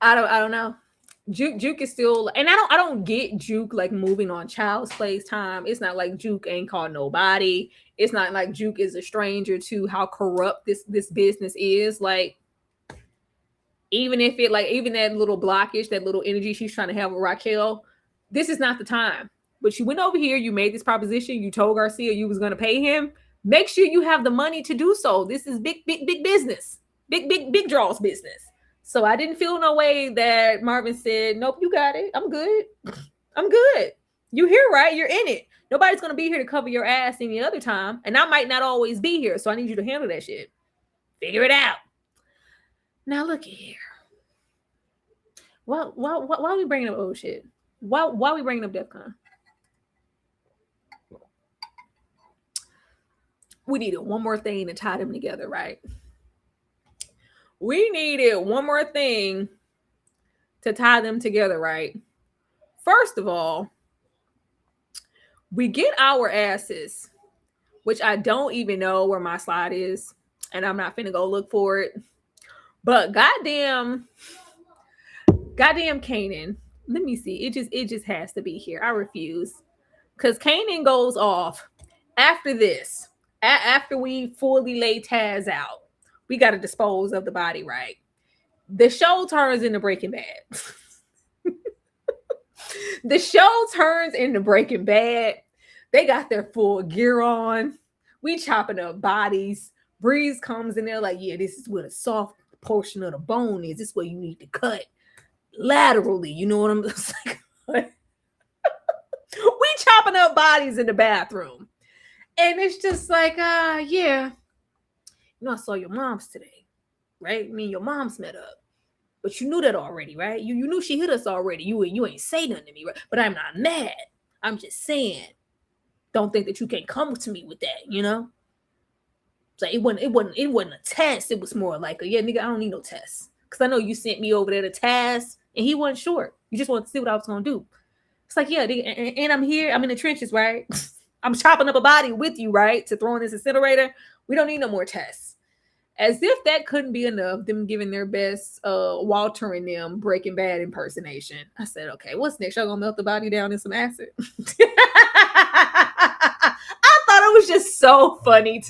I don't know. Juke is still, and I don't get Juke moving on child's plays time. It's not like Juke ain't called nobody. It's not like Juke is a stranger to how corrupt this business is. Even if even that little blockage, that little energy she's trying to have with Raquel, this is not the time. But you went over here, you made this proposition, you told Garcia you was going to pay him. Make sure you have the money to do so. This is big business. Big draws business. So I didn't feel no way that Marvin said, nope, you got it. I'm good. You here, right? You're in it. Nobody's going to be here to cover your ass any other time. And I might not always be here. So I need you to handle that shit. Figure it out. Now look at here. Why are we bringing up old shit? Why are we bringing up DEFCON? We needed one more thing to tie them together, right? We needed one more thing to tie them together, right? First of all, we get our asses, which I don't even know where my slide is, and I'm not finna go look for it. But goddamn Kanan. Let me see. It just has to be here. I refuse. Because Kanan goes off after this. After we fully lay Taz out. We got to dispose of the body, right? The show turns into Breaking Bad. The show turns into Breaking Bad. They got their full gear on. We chopping up bodies. Breeze comes in there like, yeah, this is where the soft portion of the bone is. This is where you need to cut laterally. You know what I'm saying? We chopping up bodies in the bathroom. And it's just like, yeah. I saw your mom's today, right? Me and your mom's met up. But you knew that already, right? You knew she hit us already. You ain't say nothing to me, right? But I'm not mad. I'm just saying, don't think that you can come to me with that, you know? So it wasn't a test. It was more like, yeah, nigga, I don't need no test. Because I know you sent me over there to task, and he wasn't sure. You just wanted to see what I was going to do. It's like, yeah, nigga, and I'm here. I'm in the trenches, right? I'm chopping up a body with you, right? To throw in this incinerator. We don't need no more tests. As if that couldn't be enough, them giving their best Walter and them Breaking Bad impersonation. I said, okay, what's next? Y'all gonna melt the body down in some acid? I thought it was just so funny.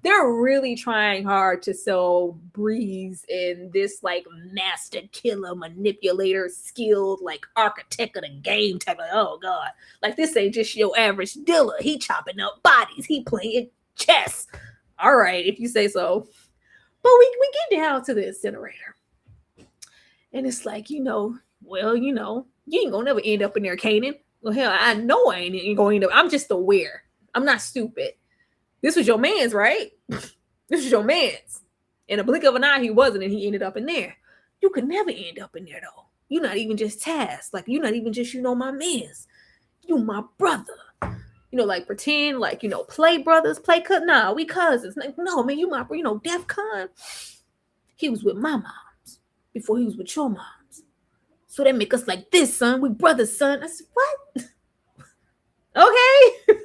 They're really trying hard to sell Breeze in this like master killer, manipulator, skilled, like architect of the game type of, oh God. Like this ain't just your average dealer. He chopping up bodies. He playing chess. All right, if you say so. But we get down to the incinerator. And it's like, well, you ain't gonna never end up in there, Kanan. Well, hell, I know I ain't gonna end up. I'm just aware. I'm not stupid. This was your man's, right? This was your man's. In a blink of an eye, he wasn't, and he ended up in there. You could never end up in there, though. You're not even just tasked. Like, you're not even just, my man's. You my brother. Like pretend, like, play brothers, play cousins. Nah, we cousins. Like, no, man, you my, Def Con. He was with my moms before he was with your moms. So they make us like this, son. We brothers, son. I said, what? Okay.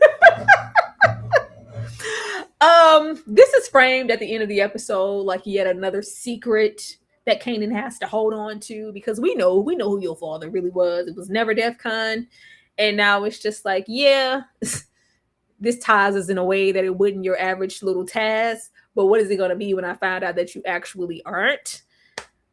This is framed at the end of the episode like yet another secret that Kanan has to hold on to, because we know who your father really was. It was never Def Con. And now it's just like, yeah, this ties us in a way that it wouldn't your average little task. But what is it going to be when I find out that you actually aren't?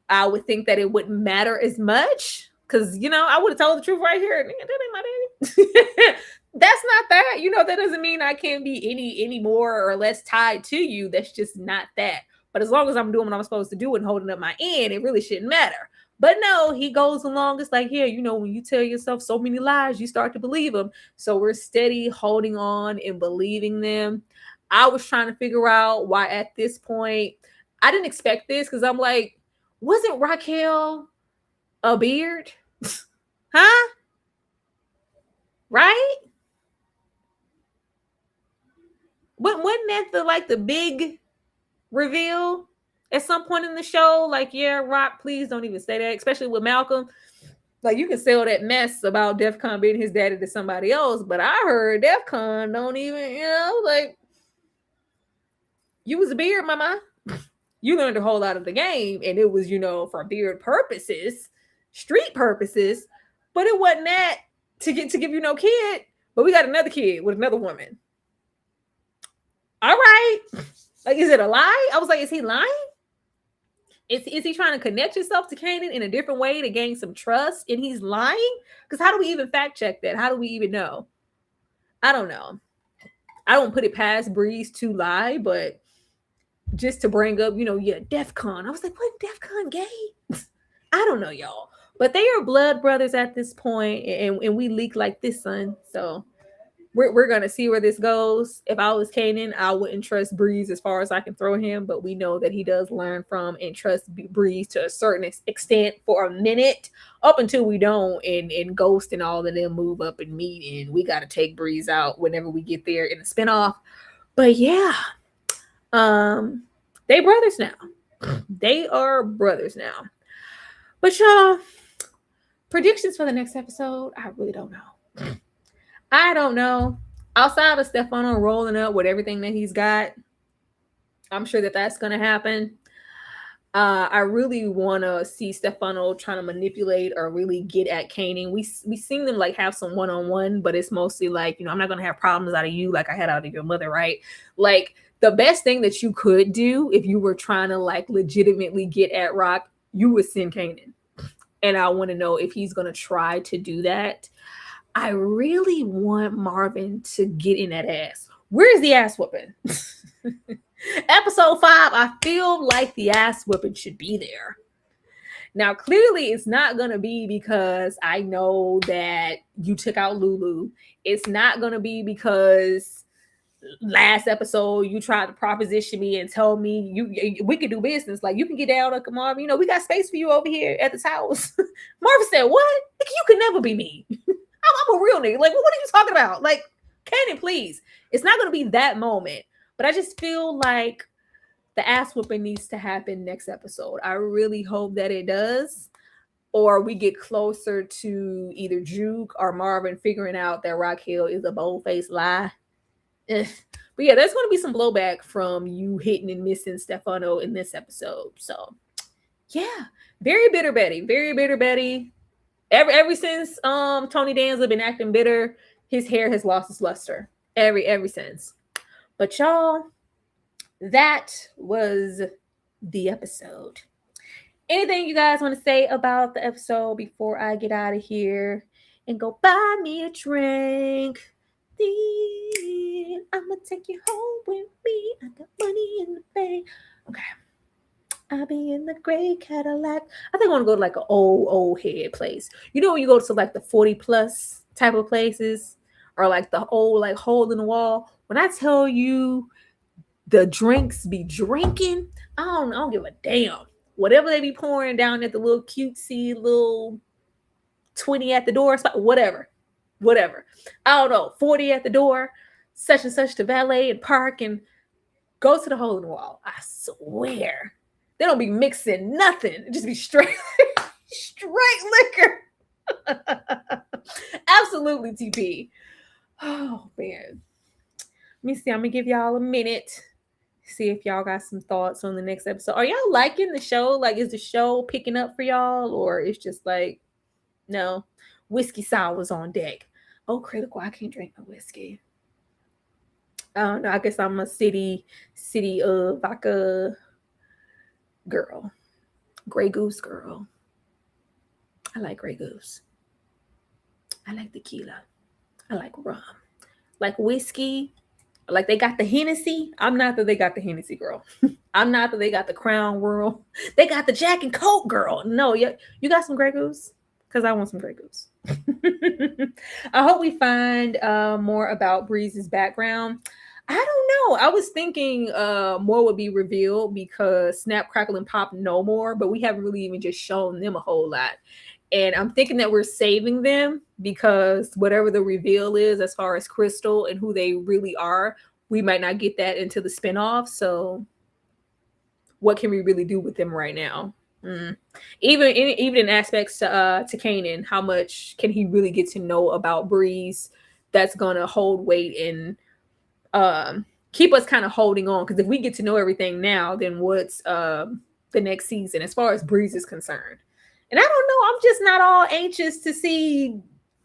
I would think that it wouldn't matter as much because, I would have told the truth right here. That ain't my daddy. That's not that. That doesn't mean I can't be any more or less tied to you. That's just not that. But as long as I'm doing what I'm supposed to do and holding up my end, it really shouldn't matter. But no, he goes along. It's like, yeah, when you tell yourself so many lies, you start to believe them. So we're steady holding on and believing them. I was trying to figure out why at this point, I didn't expect this because I'm like, wasn't Raquel a beard? Huh? Right? Wasn't that the big reveal at some point in the show? Like, yeah, Rock, please don't even say that, especially with Malcolm. Like, you can sell that mess about Def Con being his daddy to somebody else, but I heard Def Con don't even, like, you was a beard, mama. You learned a whole lot of the game, and it was, for beard purposes, street purposes, but it wasn't that to give you no kid. But we got another kid with another woman. All right. Like, is it a lie? I was like, is he lying? Is he trying to connect himself to Kanan in a different way to gain some trust? And he's lying? Because how do we even fact check that? How do we even know? I don't know. I don't put it past Breeze to lie, but just to bring up, Def Con. I was like, what, Def Con gay? I don't know, y'all. But they are blood brothers at this point, and we leak like this, son. So we're going to see where this goes. If I was Kanan, I wouldn't trust Breeze as far as I can throw him, but we know that he does learn from and trust Breeze to a certain extent for a minute, up until we don't, and Ghost and all of them move up and meet, and we got to take Breeze out whenever we get there in the spinoff. But yeah, they brothers now. They are brothers now. But y'all, predictions for the next episode, I really don't know. I don't know. Outside of Stefano rolling up with everything that he's got, I'm sure that that's going to happen. I really want to see Stefano trying to manipulate or really get at Kanan. We seen them like have some one-on-one, but it's mostly like, I'm not going to have problems out of you like I had out of your mother, right? Like, the best thing that you could do if you were trying to like legitimately get at Rock, you would send Kanan. And I want to know if he's going to try to do that. I really want Marvin to get in that ass. Where's the ass whooping? Episode 5, I feel like the ass whooping should be there. Now, clearly, it's not going to be because I know that you took out Lulu. It's not going to be because last episode you tried to proposition me and tell me we could do business. Like, you can get down, Uncle Marvin. You know, we got space for you over here at this house. Marvin said, what? You could never be me. I'm a real nigga. Like, what are you talking about? Like, Kanan, please. It's not going to be that moment. But I just feel like the ass whooping needs to happen next episode. I really hope that it does. Or we get closer to either Juke or Marvin figuring out that Raquel is a bold-faced lie. But yeah, there's going to be some blowback from you hitting and missing Stefano in this episode. So yeah, very bitter Betty. Very bitter Betty. Ever since Tony Danza been acting bitter, his hair has lost its luster. Ever since. But y'all, that was the episode. Anything you guys want to say about the episode before I get out of here and go buy me a drink? Then I'ma take you home with me. I got money in the bank. Okay. I'll be in the gray Cadillac. I think I want to go to like an old head place. You know, when you go to like the 40 plus type of places, or like the old like hole in the wall. When I tell you the drinks be drinking, I don't give a damn. Whatever they be pouring down at the little cutesy little 20 at the door spot, whatever. I don't know, 40 at the door, such and such to valet and park and go to the hole in the wall. I swear. They don't be mixing nothing. It just be straight liquor. Absolutely TP. Oh man. Let me see. I'm gonna give y'all a minute. See if y'all got some thoughts on the next episode. Are y'all liking the show? Like, is the show picking up for y'all? Or it's just like, no, whiskey sours on deck. Oh, critical. I can't drink no whiskey. I don't know. I guess I'm a city vodka girl. Grey Goose girl. I like Grey Goose. I like tequila. I like rum. Like whiskey. Like they got the Hennessy. I'm not that they got the Hennessy, girl. I'm not that they got the Crown World. They got the Jack and Coke, girl. No, you got some Grey Goose? Because I want some Grey Goose. I hope we find more about Breeze's background. I don't know. I was thinking more would be revealed because Snap, Crackle, and Pop no more, but we haven't really even just shown them a whole lot. And I'm thinking that we're saving them because whatever the reveal is as far as Crystal and who they really are, we might not get that into the spinoff. So what can we really do with them right now? Even in aspects to Kanan, how much can he really get to know about Breeze that's going to hold weight and keep us kind of holding on? Because if we get to know everything now, then what's the next season as far as Breeze is concerned? And I don't know. I'm just not all anxious to see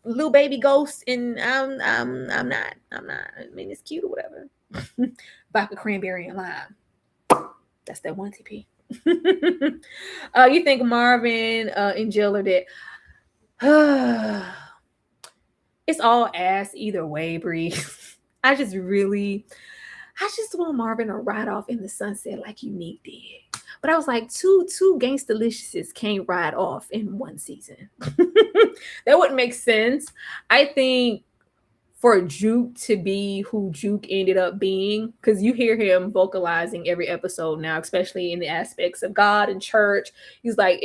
little baby Ghost, and I'm not. I mean, it's cute or whatever. Vodka, cranberry, and lime. That's that one TP. You think Marvin in jail or dead? It's all ass either way, Bree. I just want Marvin to ride off in the sunset like Unique did. But I was like, two Gangstaliciouses can't ride off in one season. That wouldn't make sense. I think for Juke to be who Juke ended up being, because you hear him vocalizing every episode now, especially in the aspects of God and church. He's like,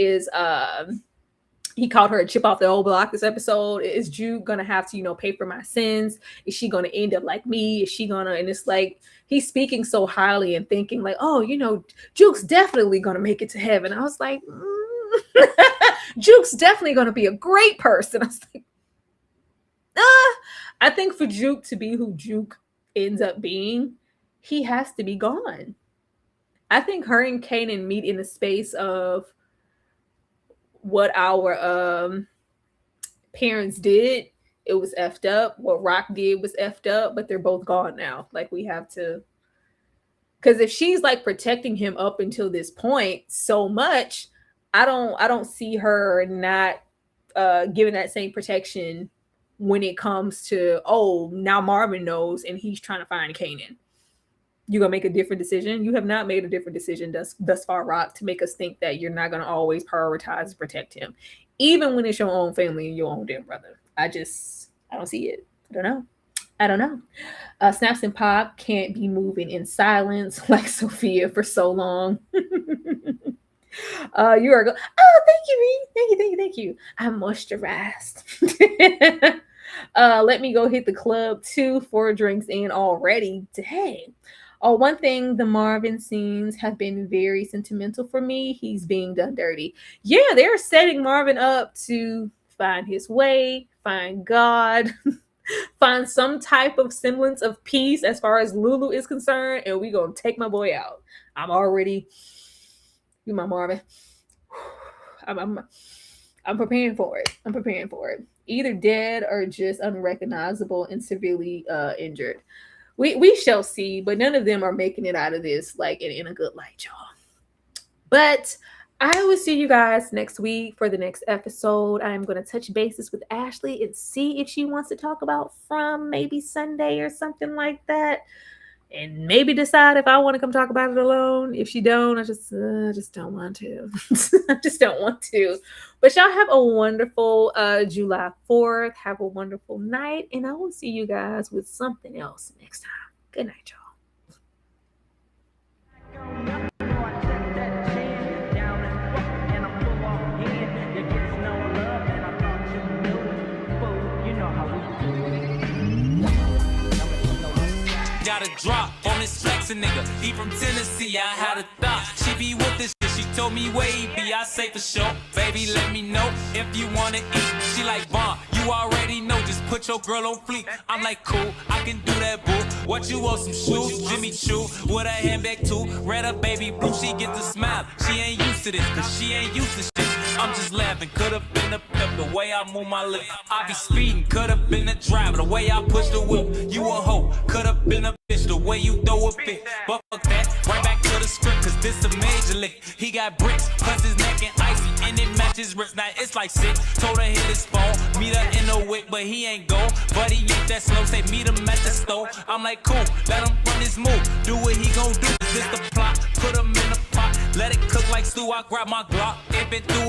he called her a chip off the old block this episode. Is Juke gonna have to, pay for my sins? Is she gonna end up like me? Is she gonna, and it's like, he's speaking so highly and thinking like, oh, Juke's definitely gonna make it to heaven. I was like, Juke's definitely gonna be a great person. I was like, I think for Juke to be who Juke ends up being, he has to be gone. I think her and Kanan meet in the space of what our parents did. It was effed up. What Rock did was effed up, but they're both gone now. Like, we have to, because if she's like protecting him up until this point so much, I don't see her not giving that same protection when it comes to, oh, now Marvin knows and he's trying to find Kanan. You gonna make a different decision? You have not made a different decision thus far, Rock, to make us think that you're not gonna always prioritize and protect him, even when it's your own family and your own damn brother. I don't see it. I don't know. I don't know. Snaps and Pop can't be moving in silence like Sophia for so long. You are oh, thank you, me. Thank you, thank you, thank you. I'm moisturized. Let me go hit the club too. 4 drinks in already. Dang. Oh, one thing, the Marvin scenes have been very sentimental for me. He's being done dirty. Yeah, they're setting Marvin up to find his way, find God, find some type of semblance of peace as far as Lulu is concerned, and we gonna take my boy out. I'm already, you my Marvin. I'm preparing for it. I'm preparing for it. Either dead or just unrecognizable and severely injured. We shall see, but none of them are making it out of this like in a good light, y'all. But I will see you guys next week for the next episode. I am going to touch bases with Ashley and see if she wants to talk about From maybe Sunday or something like that. And maybe decide if I want to come talk about it alone. If she don't, I just don't want to. I just don't want to. But y'all have a wonderful July 4th. Have a wonderful night. And I will see you guys with something else next time. Good night, y'all. Got a drop on this flexin' nigga. He from Tennessee, I had a thought. She be with this shit, she told me wavy. I say for sure, baby, let me know if you wanna eat. She like, Vaughn, you already know, just put your girl on fleek. I'm like, cool, I can do that, boo. What you want, some shoes? Jimmy Choo, with a handbag too. Red up, baby blue, she get the smile. She ain't used to this, cause she ain't used to shit. I'm just laughing, could've been a pimp, the way I move my lips. I be speeding, could've been a driver, the way I push the whip. You a hoe, could've been a bitch, the way you throw a fit. But fuck that, right back to the script, cause this a major lick. He got bricks, plus his neck and icy, and it matches wrist. Now it's like 6, told her hit his phone, meet her in the wick, but he ain't go. But he ain't that slow, say meet him at the store. I'm like, cool, let him run his move, do what he gon' do. This the plot, put him in the pot, let it cook like stew. I grab my Glock, if it do it.